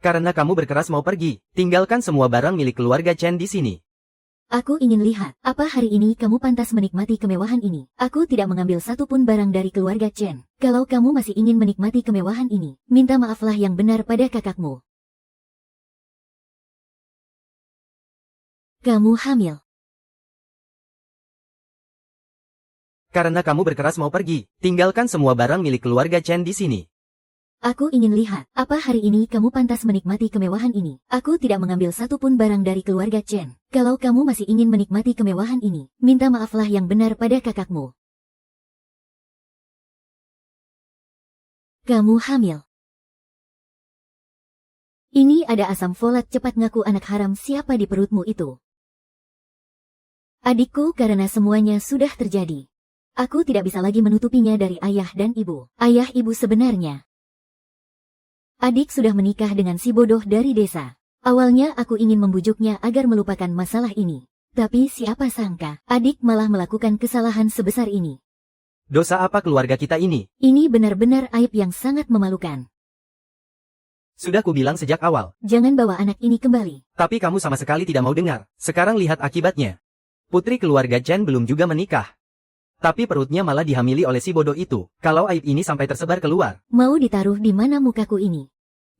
Speaker 2: Karena kamu berkeras mau pergi, tinggalkan semua barang milik keluarga Chen di sini.
Speaker 1: Aku ingin lihat, apa hari ini kamu pantas menikmati kemewahan ini. Aku tidak mengambil satupun barang dari keluarga Chen. Kalau kamu masih ingin menikmati kemewahan ini, minta maaflah yang benar pada kakakmu. Kamu hamil.
Speaker 2: Karena kamu berkeras mau pergi, tinggalkan semua barang milik keluarga Chen di sini.
Speaker 1: Aku ingin lihat, apa hari ini kamu pantas menikmati kemewahan ini. Aku tidak mengambil satupun barang dari keluarga Chen. Kalau kamu masih ingin menikmati kemewahan ini, minta maaflah yang benar pada kakakmu. Kamu hamil. Ini ada asam folat, cepat ngaku anak haram siapa di perutmu itu. Adikku, karena semuanya sudah terjadi. Aku tidak bisa lagi menutupinya dari ayah dan ibu. Ayah ibu sebenarnya. Adik sudah menikah dengan si bodoh dari desa. Awalnya aku ingin membujuknya agar melupakan masalah ini. Tapi siapa sangka, adik malah melakukan kesalahan sebesar ini.
Speaker 2: Dosa apa keluarga kita ini?
Speaker 1: Ini benar-benar aib yang sangat memalukan.
Speaker 2: Sudah kubilang sejak awal.
Speaker 1: Jangan bawa anak ini kembali.
Speaker 2: Tapi kamu sama sekali tidak mau dengar. Sekarang lihat akibatnya. Putri keluarga Chen belum juga menikah. Tapi perutnya malah dihamili oleh si bodoh itu. Kalau aib ini sampai tersebar keluar.
Speaker 1: Mau ditaruh di mana mukaku ini?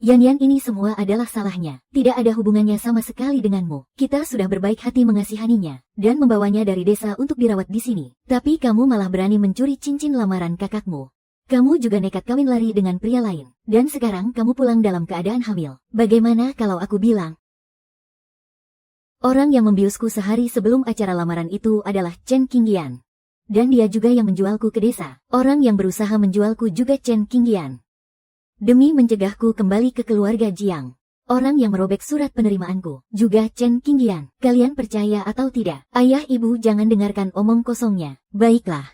Speaker 1: Yan ini semua adalah salahnya. Tidak ada hubungannya sama sekali denganmu. Kita sudah berbaik hati mengasihaninya dan membawanya dari desa untuk dirawat di sini. Tapi kamu malah berani mencuri cincin lamaran kakakmu. Kamu juga nekat kawin lari dengan pria lain. Dan sekarang kamu pulang dalam keadaan hamil. Bagaimana kalau aku bilang? Orang yang membiusku sehari sebelum acara lamaran itu adalah Chen Qingyan. Dan dia juga yang menjualku ke desa. Orang yang berusaha menjualku juga Chen Qingyan. Demi mencegahku kembali ke keluarga Jiang. Orang yang merobek surat penerimaanku juga Chen Qingyan. Kalian percaya atau tidak? Ayah ibu jangan dengarkan omong kosongnya. Baiklah.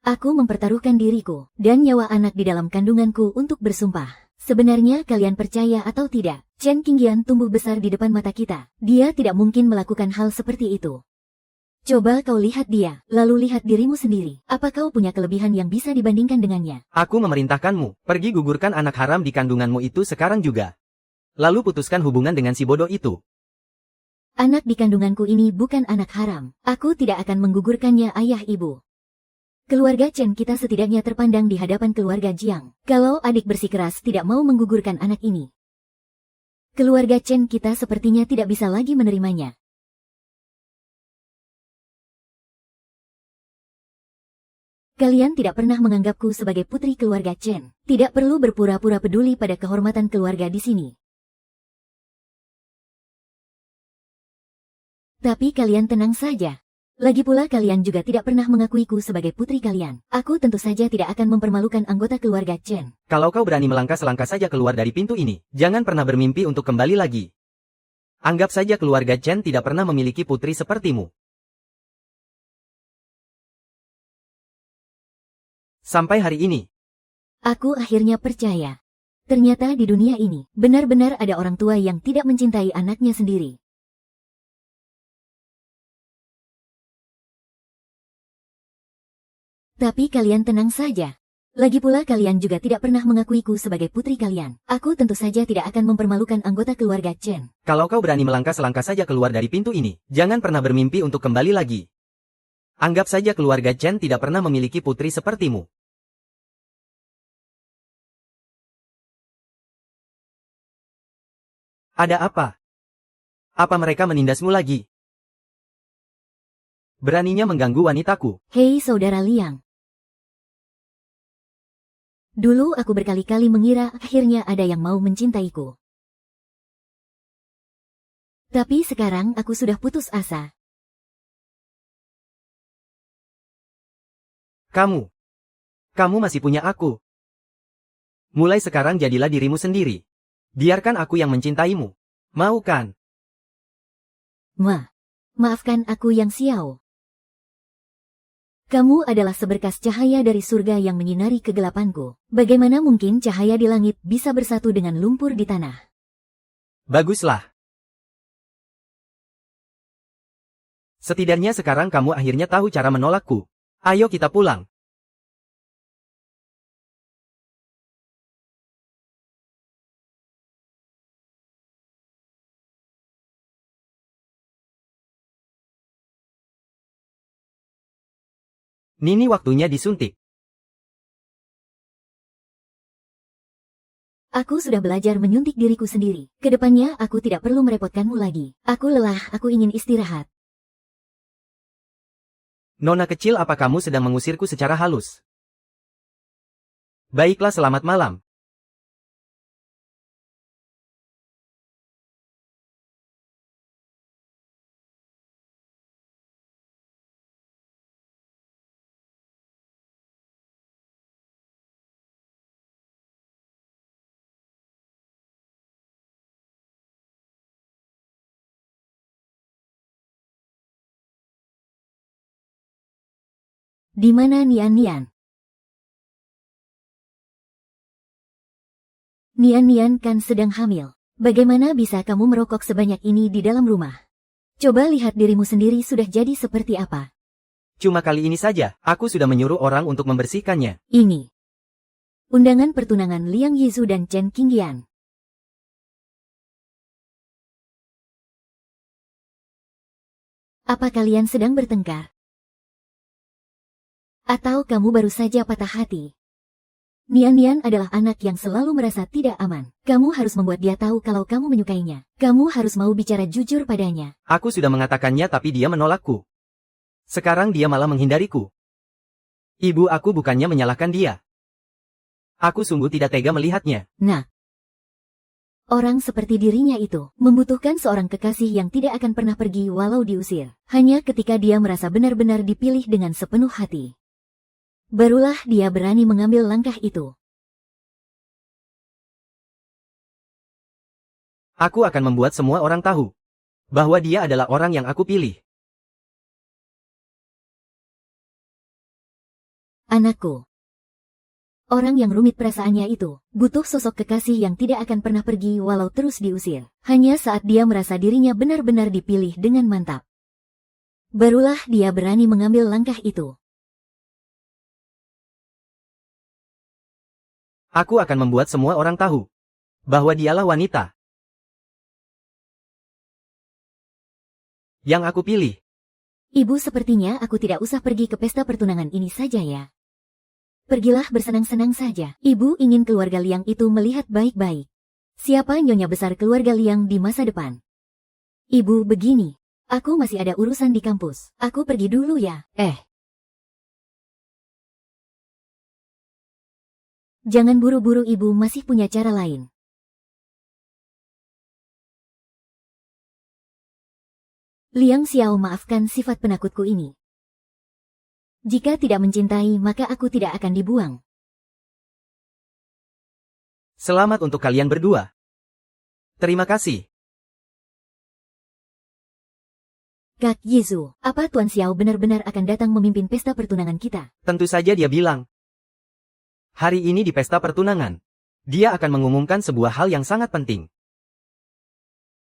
Speaker 1: Aku mempertaruhkan diriku dan nyawa anak di dalam kandunganku untuk bersumpah. Sebenarnya kalian percaya atau tidak? Chen Qingyan tumbuh besar di depan mata kita. Dia tidak mungkin melakukan hal seperti itu. Coba kau lihat dia, lalu lihat dirimu sendiri. Apa kau punya kelebihan yang bisa dibandingkan dengannya?
Speaker 2: Aku memerintahkanmu, pergi gugurkan anak haram di kandunganmu itu sekarang juga. Lalu putuskan hubungan dengan si bodoh itu.
Speaker 1: Anak di kandunganku ini bukan anak haram. Aku tidak akan menggugurkannya ayah ibu. Keluarga Chen kita setidaknya terpandang di hadapan keluarga Jiang. Kalau adik bersikeras tidak mau menggugurkan anak ini, keluarga Chen kita sepertinya tidak bisa lagi menerimanya. Kalian tidak pernah menganggapku sebagai putri keluarga Chen. Tidak perlu berpura-pura peduli pada kehormatan keluarga di sini. Tapi kalian tenang saja. Lagi pula kalian juga tidak pernah mengakuiku sebagai putri kalian. Aku tentu saja tidak akan mempermalukan anggota keluarga Chen.
Speaker 2: Kalau kau berani melangkah selangkah saja keluar dari pintu ini, jangan pernah bermimpi untuk kembali lagi. Anggap saja keluarga Chen tidak pernah memiliki putri sepertimu. Sampai hari ini,
Speaker 1: aku akhirnya percaya. Ternyata di dunia ini, benar-benar ada orang tua yang tidak mencintai anaknya sendiri. Tapi kalian tenang saja. Lagi pula kalian juga tidak pernah mengakuiku sebagai putri kalian. Aku tentu saja tidak akan mempermalukan anggota keluarga Chen.
Speaker 2: Kalau kau berani melangkah selangkah saja keluar dari pintu ini, jangan pernah bermimpi untuk kembali lagi. Anggap saja keluarga Chen tidak pernah memiliki putri sepertimu. Ada apa? Apa mereka menindasmu lagi? Beraninya mengganggu wanitaku.
Speaker 1: Hei saudara Liang. Dulu aku berkali-kali mengira akhirnya ada yang mau mencintaiku. Tapi sekarang aku sudah putus asa.
Speaker 2: Kamu masih punya aku. Mulai sekarang jadilah dirimu sendiri. Biarkan aku yang mencintaimu. Mau kan?
Speaker 1: Maafkan aku yang siau. Kamu adalah seberkas cahaya dari surga yang menyinari kegelapanku. Bagaimana mungkin cahaya di langit bisa bersatu dengan lumpur di tanah?
Speaker 2: Baguslah. Setidaknya sekarang kamu akhirnya tahu cara menolakku. Ayo kita pulang. Nini waktunya disuntik.
Speaker 1: Aku sudah belajar menyuntik diriku sendiri. Kedepannya aku tidak perlu merepotkanmu lagi. Aku lelah, aku ingin istirahat.
Speaker 2: Nona kecil, apa kamu sedang mengusirku secara halus? Baiklah, selamat malam.
Speaker 1: Di mana Nian? Nian kan sedang hamil. Bagaimana bisa kamu merokok sebanyak ini di dalam rumah? Coba lihat dirimu sendiri sudah jadi seperti apa.
Speaker 2: Cuma kali ini saja, aku sudah menyuruh orang untuk membersihkannya.
Speaker 1: Ini undangan pertunangan Liang Yizu dan Chen Qingyan. Apa kalian sedang bertengkar? Atau kamu baru saja patah hati? Nian adalah anak yang selalu merasa tidak aman. Kamu harus membuat dia tahu kalau kamu menyukainya. Kamu harus mau bicara jujur padanya.
Speaker 2: Aku sudah mengatakannya tapi dia menolakku. Sekarang dia malah menghindariku. Ibu aku bukannya menyalahkan dia. Aku sungguh tidak tega melihatnya.
Speaker 1: Nah, orang seperti dirinya itu membutuhkan seorang kekasih yang tidak akan pernah pergi walau diusir. Hanya ketika dia merasa benar-benar dipilih dengan sepenuh hati, barulah dia berani mengambil langkah itu.
Speaker 2: Aku akan membuat semua orang tahu bahwa dia adalah orang yang aku pilih.
Speaker 1: Anakku. Orang yang rumit perasaannya itu butuh sosok kekasih yang tidak akan pernah pergi walau terus diusir. Hanya saat dia merasa dirinya benar-benar dipilih dengan mantap, barulah dia berani mengambil langkah itu.
Speaker 2: Aku akan membuat semua orang tahu bahwa dialah wanita yang aku pilih.
Speaker 1: Ibu, sepertinya aku tidak usah pergi ke pesta pertunangan ini saja ya. Pergilah bersenang-senang saja. Ibu ingin keluarga Liang itu melihat baik-baik siapa nyonya besar keluarga Liang di masa depan. Ibu, begini, aku masih ada urusan di kampus. Aku pergi dulu ya. Jangan buru-buru, ibu masih punya cara lain. Liang Xiao, maafkan sifat penakutku ini. Jika tidak mencintai, maka aku tidak akan dibuang.
Speaker 2: Selamat untuk kalian berdua. Terima kasih.
Speaker 1: Kak Yizu, apa Tuan Xiao benar-benar akan datang memimpin pesta pertunangan kita?
Speaker 2: Tentu saja dia bilang. Hari ini di pesta pertunangan, dia akan mengumumkan sebuah hal yang sangat penting.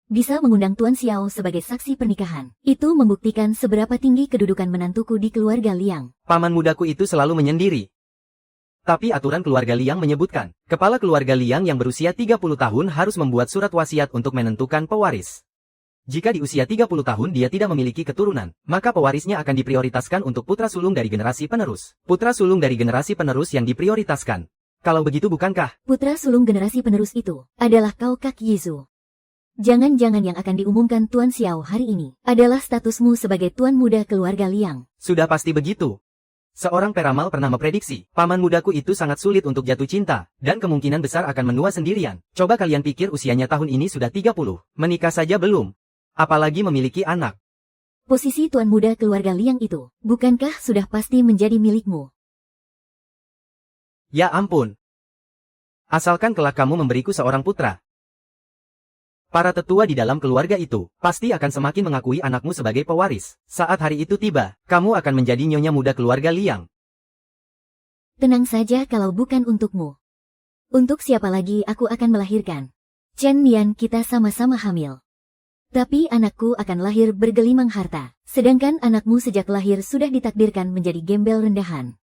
Speaker 1: Bisa mengundang Tuan Xiao sebagai saksi pernikahan. Itu membuktikan seberapa tinggi kedudukan menantuku di keluarga Liang.
Speaker 2: Paman mudaku itu selalu menyendiri. Tapi aturan keluarga Liang menyebutkan, kepala keluarga Liang yang berusia 30 tahun harus membuat surat wasiat untuk menentukan pewaris. Jika di usia 30 tahun dia tidak memiliki keturunan, maka pewarisnya akan diprioritaskan untuk putra sulung dari generasi penerus. Putra sulung dari generasi penerus yang diprioritaskan. Kalau begitu bukankah
Speaker 1: putra sulung generasi penerus itu adalah kau, Kak Yizu? Jangan-jangan yang akan diumumkan Tuan Xiao hari ini adalah statusmu sebagai tuan muda keluarga Liang.
Speaker 2: Sudah pasti begitu. Seorang peramal pernah memprediksi, paman mudaku itu sangat sulit untuk jatuh cinta, dan kemungkinan besar akan menua sendirian. Coba kalian pikir usianya tahun ini sudah 30, menikah saja belum. Apalagi memiliki anak.
Speaker 1: Posisi tuan muda keluarga Liang itu, bukankah sudah pasti menjadi milikmu?
Speaker 2: Ya ampun. Asalkan kelak kamu memberiku seorang putra. Para tetua di dalam keluarga itu, pasti akan semakin mengakui anakmu sebagai pewaris. Saat hari itu tiba, kamu akan menjadi nyonya muda keluarga Liang.
Speaker 1: Tenang saja, kalau bukan untukmu. Untuk siapa lagi aku akan melahirkan? Chen Nian, kita sama-sama hamil. Tapi anakku akan lahir bergelimang harta, sedangkan anakmu sejak lahir sudah ditakdirkan menjadi gembel rendahan.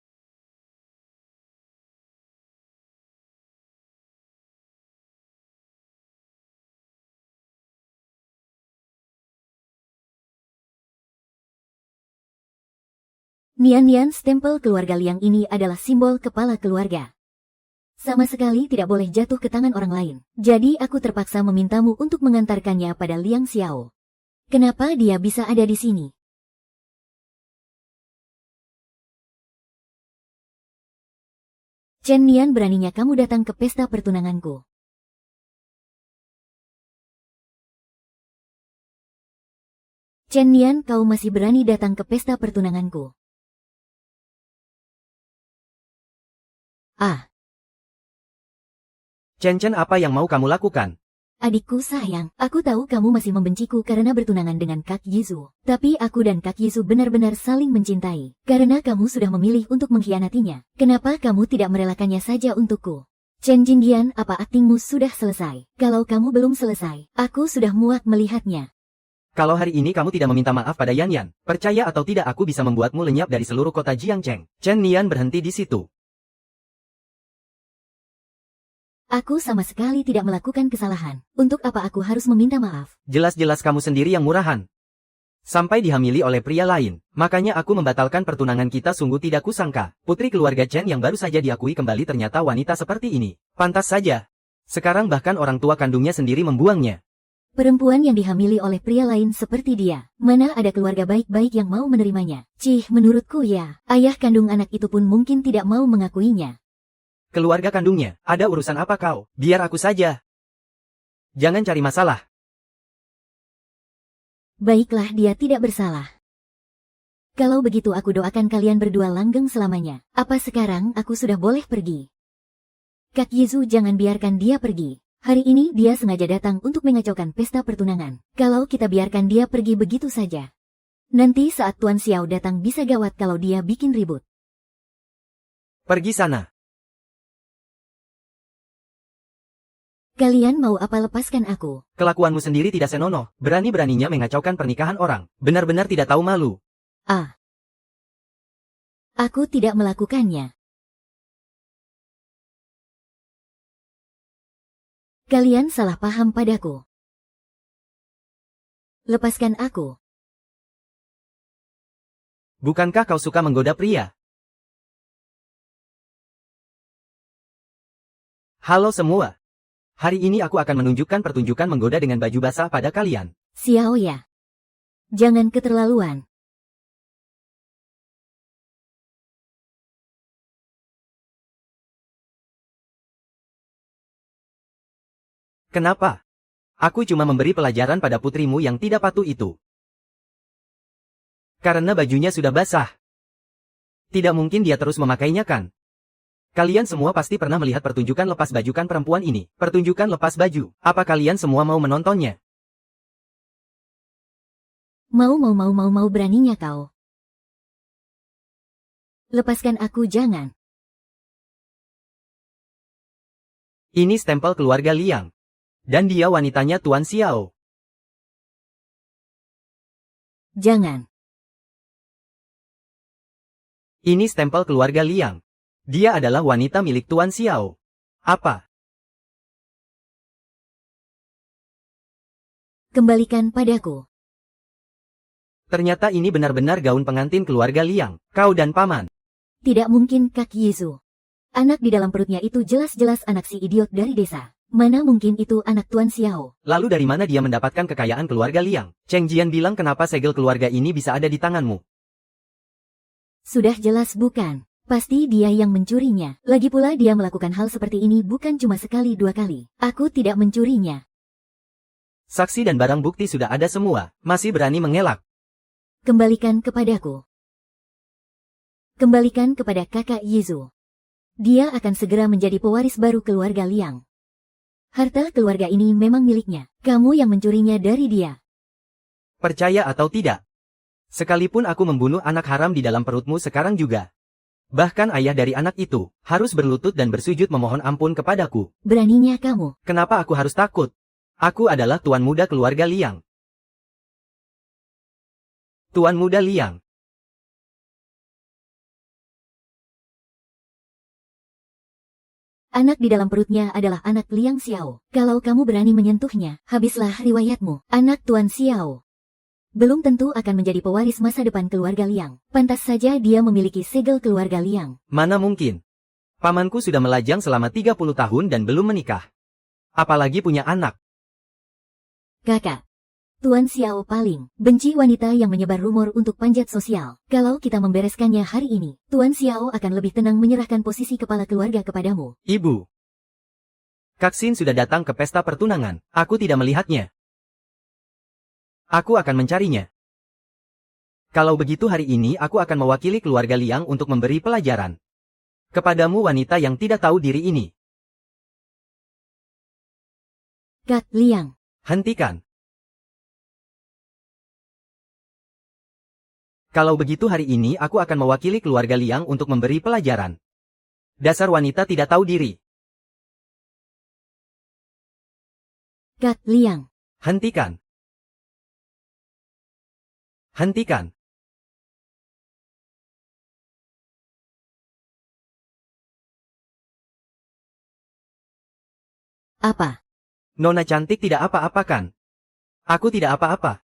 Speaker 1: Nian, stempel keluarga Liang ini adalah simbol kepala keluarga. Sama sekali tidak boleh jatuh ke tangan orang lain. Jadi aku terpaksa memintamu untuk mengantarkannya pada Liang Xiao. Kenapa dia bisa ada di sini? Chen Nian, beraninya kamu datang ke pesta pertunanganku. Chen Nian, kau masih berani datang ke pesta pertunanganku. Ah,
Speaker 2: Chen, apa yang mau kamu lakukan?
Speaker 1: adikku sayang, aku tahu kamu masih membenciku karena bertunangan dengan Kak Yizu. Tapi aku dan Kak Yizu benar-benar saling mencintai. Karena kamu sudah memilih untuk mengkhianatinya. Kenapa kamu tidak merelakannya saja untukku? Chen Jingyan, apa aktingmu sudah selesai? Kalau kamu belum selesai, aku sudah muak melihatnya.
Speaker 2: Kalau hari ini kamu tidak meminta maaf pada Yan, percaya atau tidak aku bisa membuatmu lenyap dari seluruh kota Jiangcheng. Chen Nian berhenti di situ.
Speaker 1: Aku sama sekali tidak melakukan kesalahan. Untuk apa aku harus meminta maaf?
Speaker 2: Jelas-jelas kamu sendiri yang murahan. Sampai dihamili oleh pria lain. Makanya aku membatalkan pertunangan kita, sungguh tidak kusangka. Putri keluarga Chen yang baru saja diakui kembali ternyata wanita seperti ini. Pantas saja. Sekarang bahkan orang tua kandungnya sendiri membuangnya.
Speaker 1: Perempuan yang dihamili oleh pria lain seperti dia. Mana ada keluarga baik-baik yang mau menerimanya? Cih, menurutku ya. Ayah kandung anak itu pun mungkin tidak mau mengakuinya.
Speaker 2: Keluarga kandungnya, ada urusan apa kau? Biar aku saja. Jangan cari masalah.
Speaker 1: Baiklah, dia tidak bersalah. Kalau begitu aku doakan kalian berdua langgeng selamanya. Apa sekarang aku sudah boleh pergi? Kak Yizu, jangan biarkan dia pergi. Hari ini dia sengaja datang untuk mengacaukan pesta pertunangan. Kalau kita biarkan dia pergi begitu saja, nanti saat Tuan Xiao datang bisa gawat kalau dia bikin ribut.
Speaker 2: Pergi sana.
Speaker 1: Kalian mau apa, lepaskan aku?
Speaker 2: Kelakuanmu sendiri tidak senonoh, berani-beraninya mengacaukan pernikahan orang. Benar-benar tidak tahu malu.
Speaker 1: Ah. Aku tidak melakukannya. Kalian salah paham padaku. Lepaskan aku.
Speaker 2: Bukankah kau suka menggoda pria? Halo semua. Hari ini aku akan menunjukkan pertunjukan menggoda dengan baju basah pada kalian.
Speaker 1: Xiao ya. Jangan keterlaluan.
Speaker 2: Kenapa? Aku cuma memberi pelajaran pada putrimu yang tidak patuh itu. Karena bajunya sudah basah. Tidak mungkin dia terus memakainya kan? Kalian semua pasti pernah melihat pertunjukan lepas baju kan perempuan ini. Pertunjukan lepas baju. Apa kalian semua mau menontonnya?
Speaker 1: Mau, beraninya kau. Lepaskan aku, jangan.
Speaker 2: Ini stempel keluarga Liang. Dan dia wanitanya Tuan Xiao.
Speaker 1: Jangan.
Speaker 2: Ini stempel keluarga Liang. Dia adalah wanita milik Tuan Xiao. Apa?
Speaker 1: Kembalikan padaku.
Speaker 2: Ternyata ini benar-benar gaun pengantin keluarga Liang. Kau dan paman.
Speaker 1: Tidak mungkin, Kak Yizu. Anak di dalam perutnya itu jelas-jelas anak si idiot dari desa. Mana mungkin itu anak Tuan Xiao?
Speaker 2: Lalu dari mana dia mendapatkan kekayaan keluarga Liang? Cheng Jian bilang kenapa segel keluarga ini bisa ada di tanganmu?
Speaker 1: Sudah jelas bukan. Pasti dia yang mencurinya. Lagi pula dia melakukan hal seperti ini bukan cuma sekali dua kali. Aku tidak mencurinya.
Speaker 2: Saksi dan barang bukti sudah ada semua. Masih berani mengelak.
Speaker 1: Kembalikan kepadaku. Kembalikan kepada kakak Yizu. Dia akan segera menjadi pewaris baru keluarga Liang. Harta keluarga ini memang miliknya. Kamu yang mencurinya dari dia.
Speaker 2: Percaya atau tidak? Sekalipun aku membunuh anak haram di dalam perutmu sekarang juga. Bahkan ayah dari anak itu harus berlutut dan bersujud memohon ampun kepadaku.
Speaker 1: Beraninya kamu.
Speaker 2: Kenapa aku harus takut? Aku adalah tuan muda keluarga Liang. Tuan muda Liang.
Speaker 1: Anak di dalam perutnya adalah anak Liang Xiao. Kalau kamu berani menyentuhnya, habislah riwayatmu. Anak Tuan Xiao. belum tentu akan menjadi pewaris masa depan keluarga Liang. Pantas saja dia memiliki segel keluarga Liang.
Speaker 2: Mana mungkin. Pamanku sudah melajang selama 30 tahun dan belum menikah. Apalagi punya anak.
Speaker 1: Kakak. Tuan Xiao paling benci wanita yang menyebar rumor untuk panjat sosial. Kalau kita membereskannya hari ini, Tuan Xiao akan lebih tenang menyerahkan posisi kepala keluarga kepadamu.
Speaker 2: Ibu. Kaksin sudah datang ke pesta pertunangan. Aku tidak melihatnya. Aku akan mencarinya. Kalau begitu hari ini aku akan mewakili keluarga Liang untuk memberi pelajaran. Kepadamu wanita yang tidak tahu diri ini.
Speaker 1: Kak Liang.
Speaker 2: Hentikan. Kalau begitu hari ini aku akan mewakili keluarga Liang untuk memberi pelajaran. Dasar wanita tidak tahu diri.
Speaker 1: Kak Liang.
Speaker 2: Hentikan. Hentikan.
Speaker 1: Apa?
Speaker 2: Nona cantik tidak apa-apakan. Aku tidak apa-apa.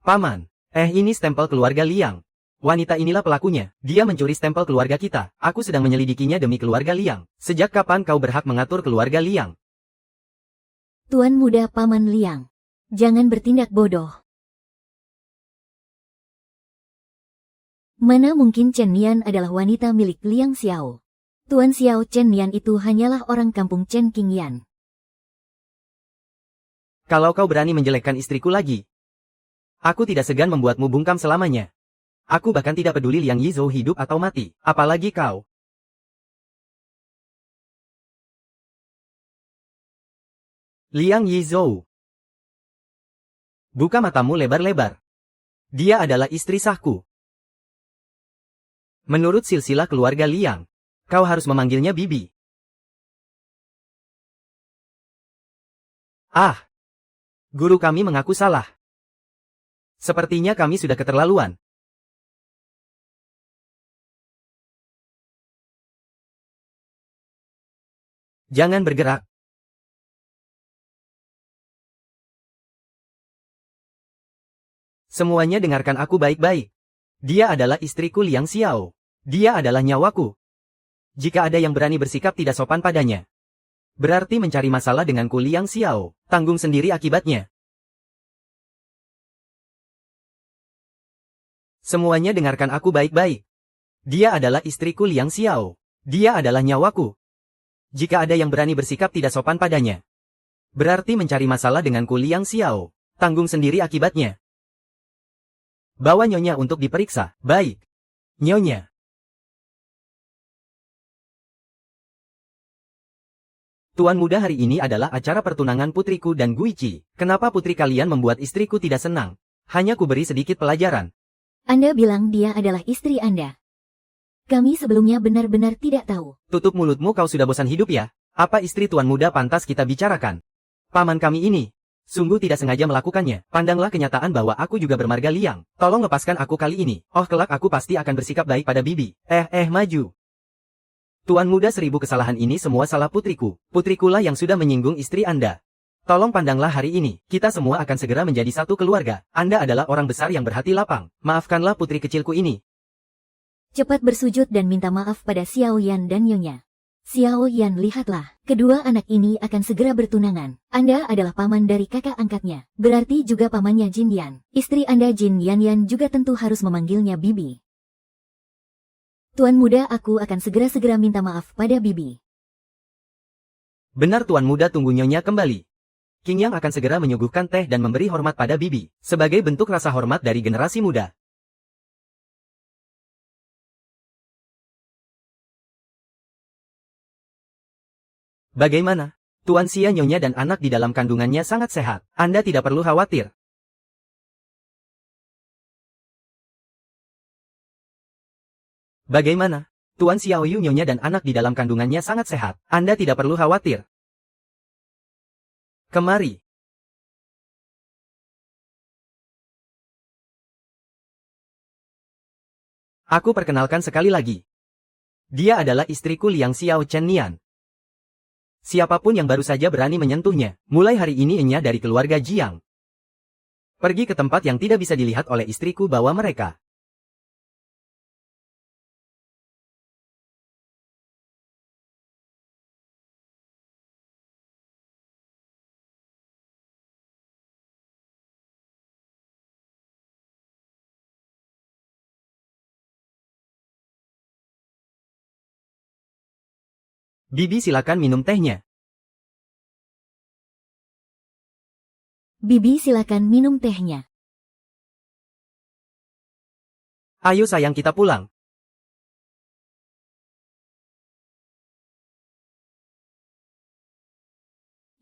Speaker 2: Paman. Ini stempel keluarga Liang. Wanita inilah pelakunya. Dia mencuri stempel keluarga kita. Aku sedang menyelidikinya demi keluarga Liang. Sejak kapan kau berhak mengatur keluarga Liang?
Speaker 1: Tuan muda Paman Liang. Jangan bertindak bodoh. Mana mungkin Chen Nian adalah wanita milik Liang Xiao. Tuan Xiao Chen Nian itu hanyalah orang kampung Chen Qingyan.
Speaker 2: Kalau kau berani menjelekkan istriku lagi, aku tidak segan membuatmu bungkam selamanya. Aku bahkan tidak peduli Liang Yizhou hidup atau mati, apalagi kau. Liang Yizhou. Buka matamu lebar-lebar. Dia adalah istri sahku. Menurut silsilah keluarga Liang, kau harus memanggilnya Bibi. Guru kami mengaku salah. Sepertinya kami sudah keterlaluan. Jangan bergerak. Semuanya dengarkan aku baik-baik. Dia adalah istriku Liang Xiao. Dia adalah nyawaku. Jika ada yang berani bersikap tidak sopan padanya, berarti mencari masalah denganku Liang Xiao. Tanggung sendiri akibatnya. Semuanya dengarkan aku baik-baik. Dia adalah istriku Liang Xiao. Dia adalah nyawaku. Jika ada yang berani bersikap tidak sopan padanya, berarti mencari masalah denganku Liang Xiao. Tanggung sendiri akibatnya. Bawa nyonya untuk diperiksa. Baik. Nyonya. Tuan muda, hari ini adalah acara pertunangan putriku dan Guichi. Kenapa putri kalian membuat istriku tidak senang? Hanya ku beri sedikit pelajaran.
Speaker 1: Anda bilang dia adalah istri Anda. Kami sebelumnya benar-benar tidak tahu.
Speaker 2: Tutup mulutmu, kau sudah bosan hidup ya? Apa istri tuan muda pantas kita bicarakan? Paman kami ini sungguh tidak sengaja melakukannya. Pandanglah kenyataan bahwa aku juga bermarga Liang. Tolong lepaskan aku kali ini. Kelak aku pasti akan bersikap baik pada Bibi. Maju. Tuan muda, 1000 kesalahan ini semua salah putriku. Putrikulah yang sudah menyinggung istri Anda. Tolong pandanglah hari ini. Kita semua akan segera menjadi satu keluarga. Anda adalah orang besar yang berhati lapang. Maafkanlah putri kecilku ini.
Speaker 1: Cepat bersujud dan minta maaf pada Xiao Yan dan Nyonya. Xiao Yan, lihatlah. Kedua anak ini akan segera bertunangan. Anda adalah paman dari kakak angkatnya. Berarti juga pamannya Jin Yan. Istri Anda Jin Yan Yan juga tentu harus memanggilnya Bibi. Tuan muda, aku akan segera minta maaf pada Bibi.
Speaker 2: Benar tuan muda, tunggu nyonya kembali. Qingyang akan segera menyuguhkan teh dan memberi hormat pada Bibi, sebagai bentuk rasa hormat dari generasi muda. Bagaimana? Tuan Xia, nyonya dan anak di dalam kandungannya sangat sehat. Anda tidak perlu khawatir. Bagaimana? Tuan Xiaoyu, nyonya dan anak di dalam kandungannya sangat sehat. Anda tidak perlu khawatir. Kemari. Aku perkenalkan sekali lagi. Dia adalah istriku Liang Xiao Chen Nian. Siapapun yang baru saja berani menyentuhnya, mulai hari ini Enya dari keluarga Jiang Pergi ke tempat yang tidak bisa dilihat oleh istriku, bawa mereka. Bibi, silakan minum tehnya.
Speaker 1: Bibi, silakan minum tehnya.
Speaker 2: Ayo sayang, kita pulang.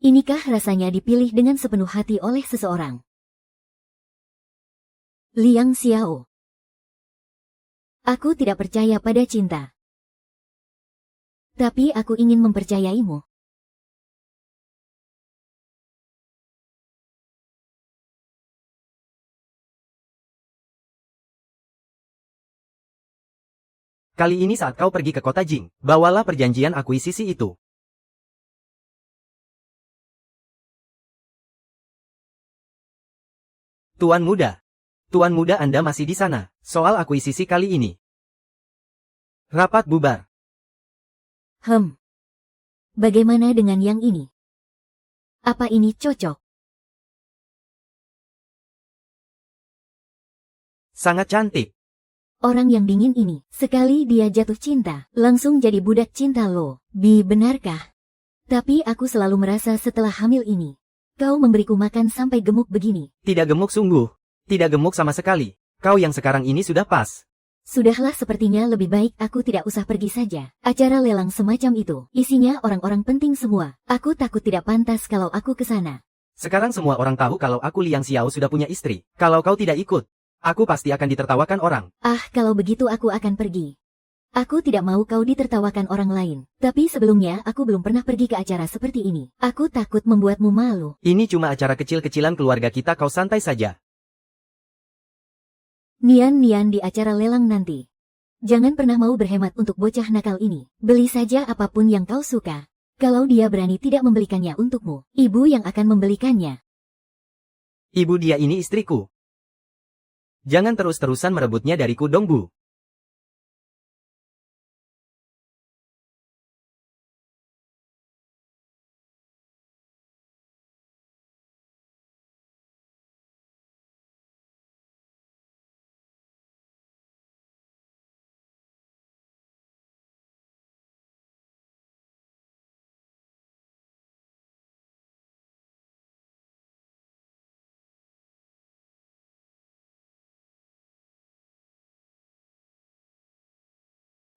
Speaker 1: Inikah rasanya dipilih dengan sepenuh hati oleh seseorang? Liang Xiao. Aku tidak percaya pada cinta. Tapi aku ingin mempercayaimu.
Speaker 2: Kali ini saat kau pergi ke kota Jing, bawalah perjanjian akuisisi itu. Tuan muda. Tuan muda, Anda masih di sana. Soal akuisisi kali ini. Rapat bubar.
Speaker 1: Bagaimana dengan yang ini? Apa ini cocok?
Speaker 2: Sangat cantik.
Speaker 1: Orang yang dingin ini, sekali dia jatuh cinta, langsung jadi budak cinta lo. Bi, benarkah? Tapi aku selalu merasa setelah hamil ini, kau memberiku makan sampai gemuk begini.
Speaker 2: Tidak gemuk sungguh. Tidak gemuk sama sekali. Kau yang sekarang ini sudah pas.
Speaker 1: Sudahlah, sepertinya lebih baik aku tidak usah pergi saja. Acara lelang semacam itu, isinya orang-orang penting semua. Aku takut tidak pantas kalau aku ke sana.
Speaker 2: Sekarang semua orang tahu kalau aku Liang Xiao sudah punya istri. Kalau kau tidak ikut, aku pasti akan ditertawakan orang.
Speaker 1: Kalau begitu aku akan pergi. Aku tidak mau kau ditertawakan orang lain. Tapi sebelumnya aku belum pernah pergi ke acara seperti ini. Aku takut membuatmu malu.
Speaker 2: Ini cuma acara kecil-kecilan keluarga kita, kau santai saja.
Speaker 1: Nian di acara lelang nanti. Jangan pernah mau berhemat untuk bocah nakal ini. Beli saja apapun yang kau suka. Kalau dia berani tidak membelikannya untukmu, ibu yang akan membelikannya.
Speaker 2: Ibu, dia ini istriku. Jangan terus-terusan merebutnya dariku dong, Bu.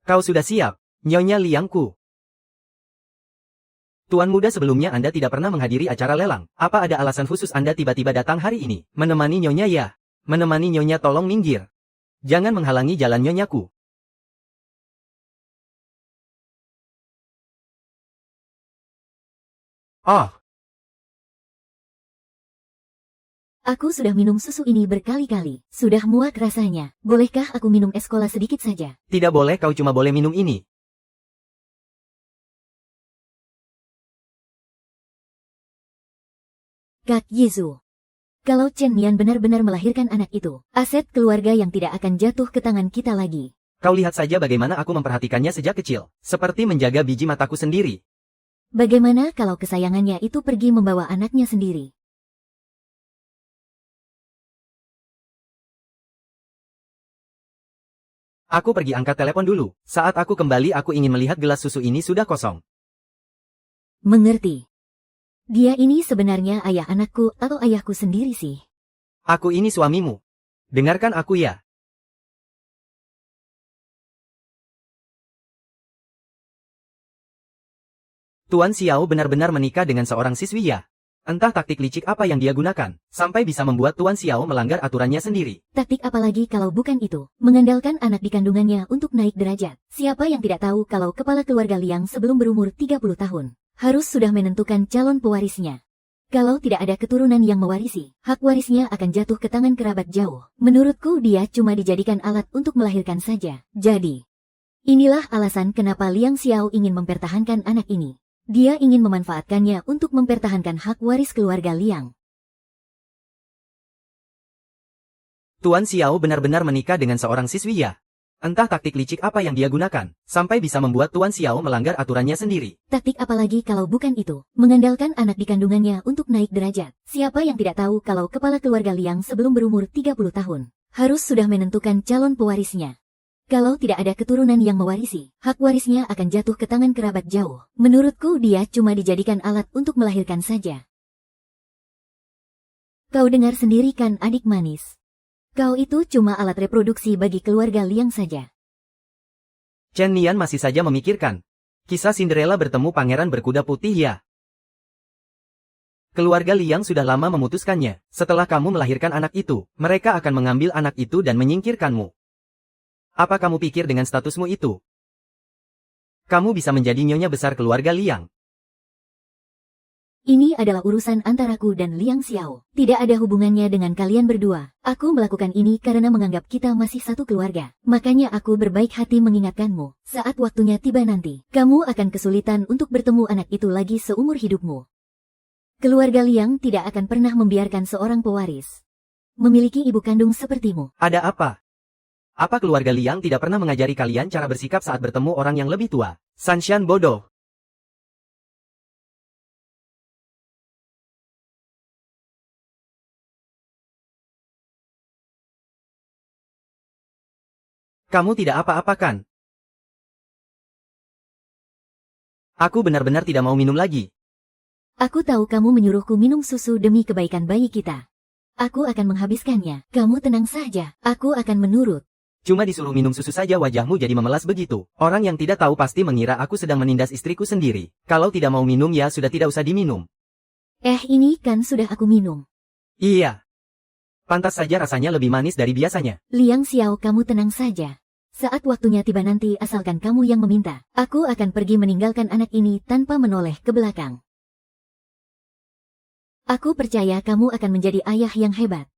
Speaker 2: Kau sudah siap, Nyonya Liangku? Tuan muda, sebelumnya Anda tidak pernah menghadiri acara lelang. Apa ada alasan khusus Anda tiba-tiba datang hari ini? Menemani Nyonya ya? Menemani Nyonya, tolong minggir. Jangan menghalangi jalan Nyonyaku. Oh,
Speaker 1: Aku sudah minum susu ini berkali-kali. Sudah muak rasanya. Bolehkah aku minum es cola sedikit saja?
Speaker 2: tidak boleh, kau cuma boleh minum ini.
Speaker 1: Kak Yizu. Kalau Chen Nian benar-benar melahirkan anak itu, aset keluarga yang tidak akan jatuh ke tangan kita lagi.
Speaker 2: Kau lihat saja bagaimana aku memperhatikannya sejak kecil. Seperti menjaga biji mataku sendiri.
Speaker 1: Bagaimana kalau kesayangannya itu pergi membawa anaknya sendiri?
Speaker 2: Aku pergi angkat telepon dulu. Saat aku kembali, aku ingin melihat gelas susu ini sudah kosong.
Speaker 1: Mengerti. Dia ini sebenarnya ayah anakku atau ayahku sendiri sih?
Speaker 2: Aku ini suamimu. Dengarkan aku ya. Tuan Xiao benar-benar menikah dengan seorang siswi ya? Entah taktik licik apa yang dia gunakan, sampai bisa membuat Tuan Xiao melanggar aturannya sendiri.
Speaker 1: Taktik apa lagi kalau bukan itu? Mengandalkan anak di kandungannya untuk naik derajat. Siapa yang tidak tahu kalau kepala keluarga Liang sebelum berumur 30 tahun, harus sudah menentukan calon pewarisnya. Kalau tidak ada keturunan yang mewarisi, hak warisnya akan jatuh ke tangan kerabat jauh. Menurutku dia cuma dijadikan alat untuk melahirkan saja. Jadi, inilah alasan kenapa Liang Xiao ingin mempertahankan anak ini. Dia ingin memanfaatkannya untuk mempertahankan hak waris keluarga Liang.
Speaker 2: Tuan Xiao benar-benar menikah dengan seorang siswi ya? Entah taktik licik apa yang dia gunakan, sampai bisa membuat Tuan Xiao melanggar aturannya sendiri.
Speaker 1: Taktik apalagi kalau bukan itu, mengandalkan anak di kandungannya untuk naik derajat. Siapa yang tidak tahu kalau kepala keluarga Liang sebelum berumur 30 tahun, harus sudah menentukan calon pewarisnya. Kalau tidak ada keturunan yang mewarisi, hak warisnya akan jatuh ke tangan kerabat jauh. Menurutku dia cuma dijadikan alat untuk melahirkan saja. Kau dengar sendiri kan adik manis? Kau itu cuma alat reproduksi bagi keluarga Liang saja.
Speaker 2: Chen Nian masih saja memikirkan. Kisah Cinderella bertemu pangeran berkuda putih ya. Keluarga Liang sudah lama memutuskannya. Setelah kamu melahirkan anak itu, mereka akan mengambil anak itu dan menyingkirkanmu. Apa kamu pikir dengan statusmu itu? Kamu bisa menjadi nyonya besar keluarga Liang.
Speaker 1: Ini adalah urusan antaraku dan Liang Xiao. Tidak ada hubungannya dengan kalian berdua. Aku melakukan ini karena menganggap kita masih satu keluarga. Makanya aku berbaik hati mengingatkanmu. Saat waktunya tiba nanti, kamu akan kesulitan untuk bertemu anak itu lagi seumur hidupmu. Keluarga Liang tidak akan pernah membiarkan seorang pewaris memiliki ibu kandung sepertimu.
Speaker 2: Ada apa? Apa keluarga Liang tidak pernah mengajari kalian cara bersikap saat bertemu orang yang lebih tua? Sanshan bodoh. Kamu tidak apa-apa kan? Aku benar-benar tidak mau minum lagi.
Speaker 1: Aku tahu kamu menyuruhku minum susu demi kebaikan bayi kita. Aku akan menghabiskannya. Kamu tenang saja. Aku akan menurut.
Speaker 2: Cuma disuruh minum susu saja wajahmu jadi memelas begitu. Orang yang tidak tahu pasti mengira aku sedang menindas istriku sendiri. Kalau tidak mau minum ya sudah tidak usah diminum.
Speaker 1: Ini kan sudah aku minum.
Speaker 2: Iya. Pantas saja rasanya lebih manis dari biasanya.
Speaker 1: Liang Xiao, kamu tenang saja. Saat waktunya tiba nanti asalkan kamu yang meminta, aku akan pergi meninggalkan anak ini tanpa menoleh ke belakang. Aku percaya kamu akan menjadi ayah yang hebat.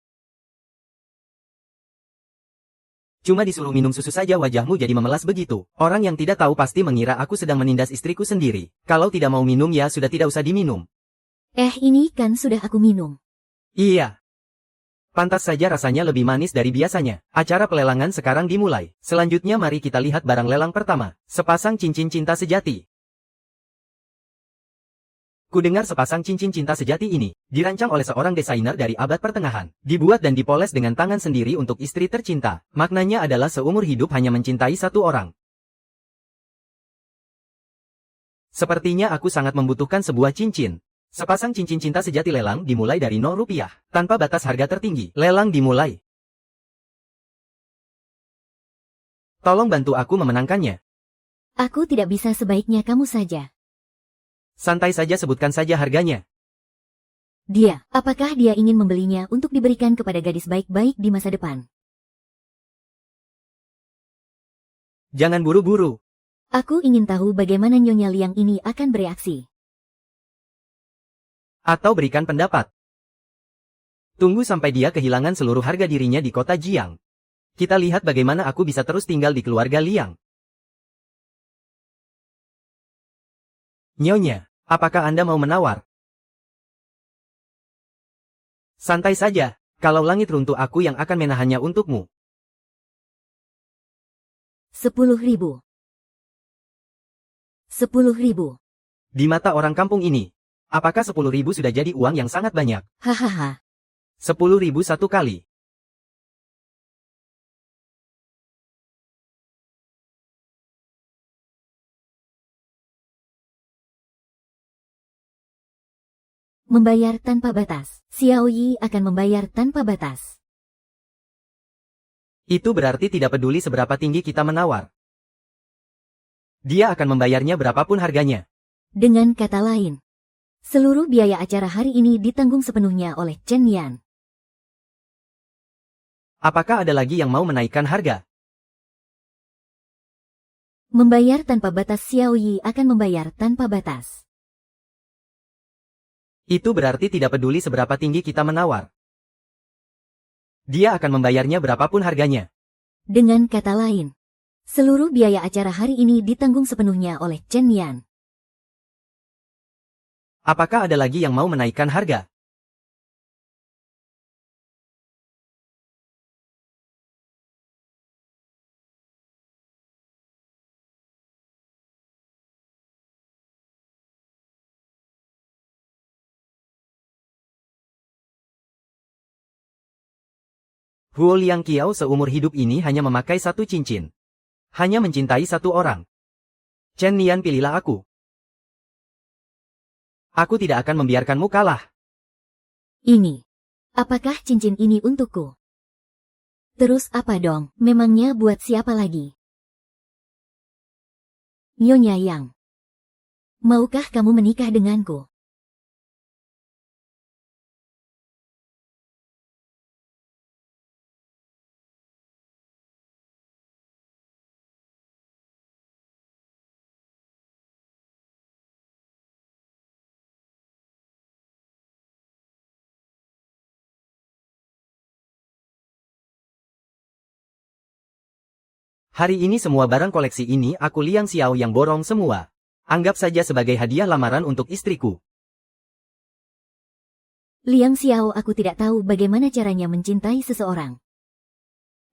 Speaker 2: Cuma disuruh minum susu saja wajahmu jadi memelas begitu. Orang yang tidak tahu pasti mengira aku sedang menindas istriku sendiri. Kalau tidak mau minum ya sudah tidak usah diminum.
Speaker 1: Ini kan sudah aku minum.
Speaker 2: Iya. Pantas saja rasanya lebih manis dari biasanya. Acara pelelangan sekarang dimulai. Selanjutnya mari kita lihat barang lelang pertama. Sepasang cincin cinta sejati. Kudengar sepasang cincin cinta sejati ini dirancang oleh seorang desainer dari abad pertengahan. Dibuat dan dipoles dengan tangan sendiri untuk istri tercinta. Maknanya adalah seumur hidup hanya mencintai satu orang. Sepertinya aku sangat membutuhkan sebuah cincin. Sepasang cincin cinta sejati lelang dimulai dari 0 rupiah. Tanpa batas harga tertinggi. Lelang dimulai. Tolong bantu aku memenangkannya.
Speaker 1: Aku tidak bisa sebaiknya kamu saja.
Speaker 2: Santai saja sebutkan saja harganya.
Speaker 1: Dia, apakah dia ingin membelinya untuk diberikan kepada gadis baik-baik di masa depan?
Speaker 2: Jangan buru-buru.
Speaker 1: Aku ingin tahu bagaimana Nyonya Liang ini akan bereaksi.
Speaker 2: Atau berikan pendapat. Tunggu sampai dia kehilangan seluruh harga dirinya di kota Jiang. Kita lihat bagaimana aku bisa terus tinggal di keluarga Liang. Nyonya, apakah Anda mau menawar? Santai saja, kalau langit runtuh aku yang akan menahannya untukmu.
Speaker 1: 10.000. 10.000.
Speaker 2: Di mata orang kampung ini, apakah 10.000 sudah jadi uang yang sangat banyak?
Speaker 1: Hahaha.
Speaker 2: 10.000 satu kali.
Speaker 1: Membayar tanpa batas. Xiao Yi akan membayar tanpa batas.
Speaker 2: Itu berarti tidak peduli seberapa tinggi kita menawar. Dia akan membayarnya berapapun harganya.
Speaker 1: Dengan kata lain, seluruh biaya acara hari ini ditanggung sepenuhnya oleh Chen Yan.
Speaker 2: Apakah ada lagi yang mau menaikkan harga?
Speaker 1: Membayar tanpa batas. Xiao Yi akan membayar tanpa batas.
Speaker 2: Itu berarti tidak peduli seberapa tinggi kita menawar. Dia akan membayarnya berapapun harganya.
Speaker 1: Dengan kata lain, seluruh biaya acara hari ini ditanggung sepenuhnya oleh Chen Yan.
Speaker 2: Apakah ada lagi yang mau menaikkan harga? Huo Liang Qiao seumur hidup ini hanya memakai satu cincin. Hanya mencintai satu orang. Chen Nian, pilihlah aku. Aku tidak akan membiarkanmu kalah.
Speaker 1: Ini. Apakah cincin ini untukku? Terus apa dong? Memangnya buat siapa lagi? Nyonya Yang. Maukah kamu menikah denganku?
Speaker 2: Hari ini semua barang koleksi ini aku Liang Xiao yang borong semua. Anggap saja sebagai hadiah lamaran untuk istriku.
Speaker 1: Liang Xiao, aku tidak tahu bagaimana caranya mencintai seseorang.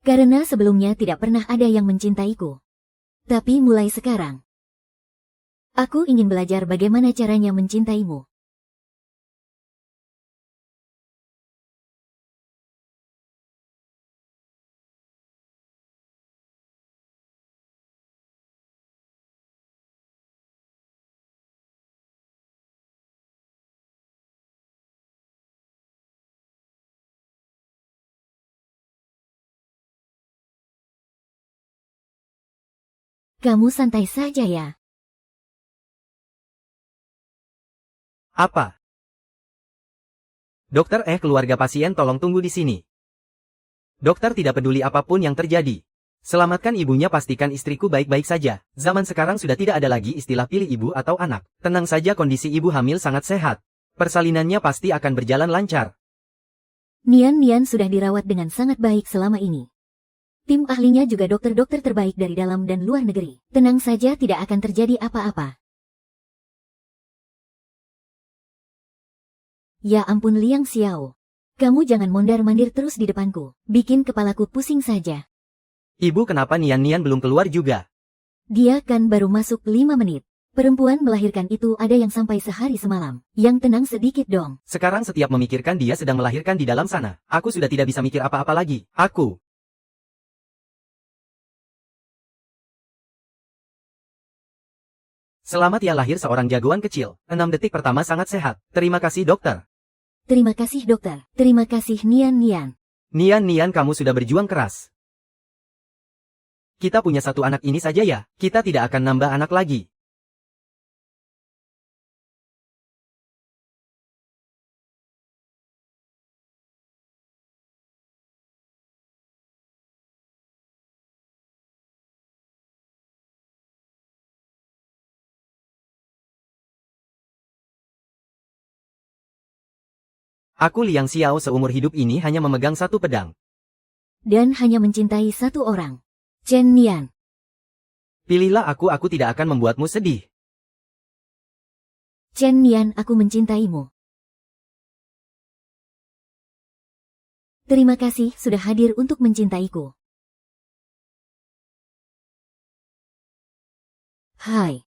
Speaker 1: Karena sebelumnya tidak pernah ada yang mencintaiku. Tapi mulai sekarang, aku ingin belajar bagaimana caranya mencintaimu. Kamu santai saja ya.
Speaker 2: Apa? Dokter, keluarga pasien tolong tunggu di sini. Dokter tidak peduli apapun yang terjadi. Selamatkan ibunya, pastikan istriku baik-baik saja. Zaman sekarang sudah tidak ada lagi istilah pilih ibu atau anak. Tenang saja, kondisi ibu hamil sangat sehat. Persalinannya pasti akan berjalan lancar.
Speaker 1: Nian sudah dirawat dengan sangat baik selama ini. Tim ahlinya juga dokter-dokter terbaik dari dalam dan luar negeri. Tenang saja, tidak akan terjadi apa-apa. Ya ampun Liang Xiao. Kamu jangan mondar-mandir terus di depanku. Bikin kepalaku pusing saja.
Speaker 2: Ibu, kenapa Nian belum keluar juga?
Speaker 1: Dia kan baru masuk 5 menit. Perempuan melahirkan itu ada yang sampai sehari semalam. Yang tenang sedikit dong.
Speaker 2: Sekarang setiap memikirkan dia sedang melahirkan di dalam sana. Aku sudah tidak bisa mikir apa-apa lagi. Selamat ya, lahir seorang jagoan kecil. 6 detik pertama sangat sehat. Terima kasih dokter.
Speaker 1: Terima kasih dokter. Terima kasih Nian.
Speaker 2: Nian, kamu sudah berjuang keras. Kita punya satu anak ini saja ya. Kita tidak akan nambah anak lagi. Aku Liang Xiao seumur hidup ini hanya memegang satu pedang.
Speaker 1: Dan hanya mencintai satu orang. Chen Nian.
Speaker 2: Pilihlah aku tidak akan membuatmu sedih.
Speaker 1: Chen Nian, aku mencintaimu. Terima kasih sudah hadir untuk mencintaiku. Hai.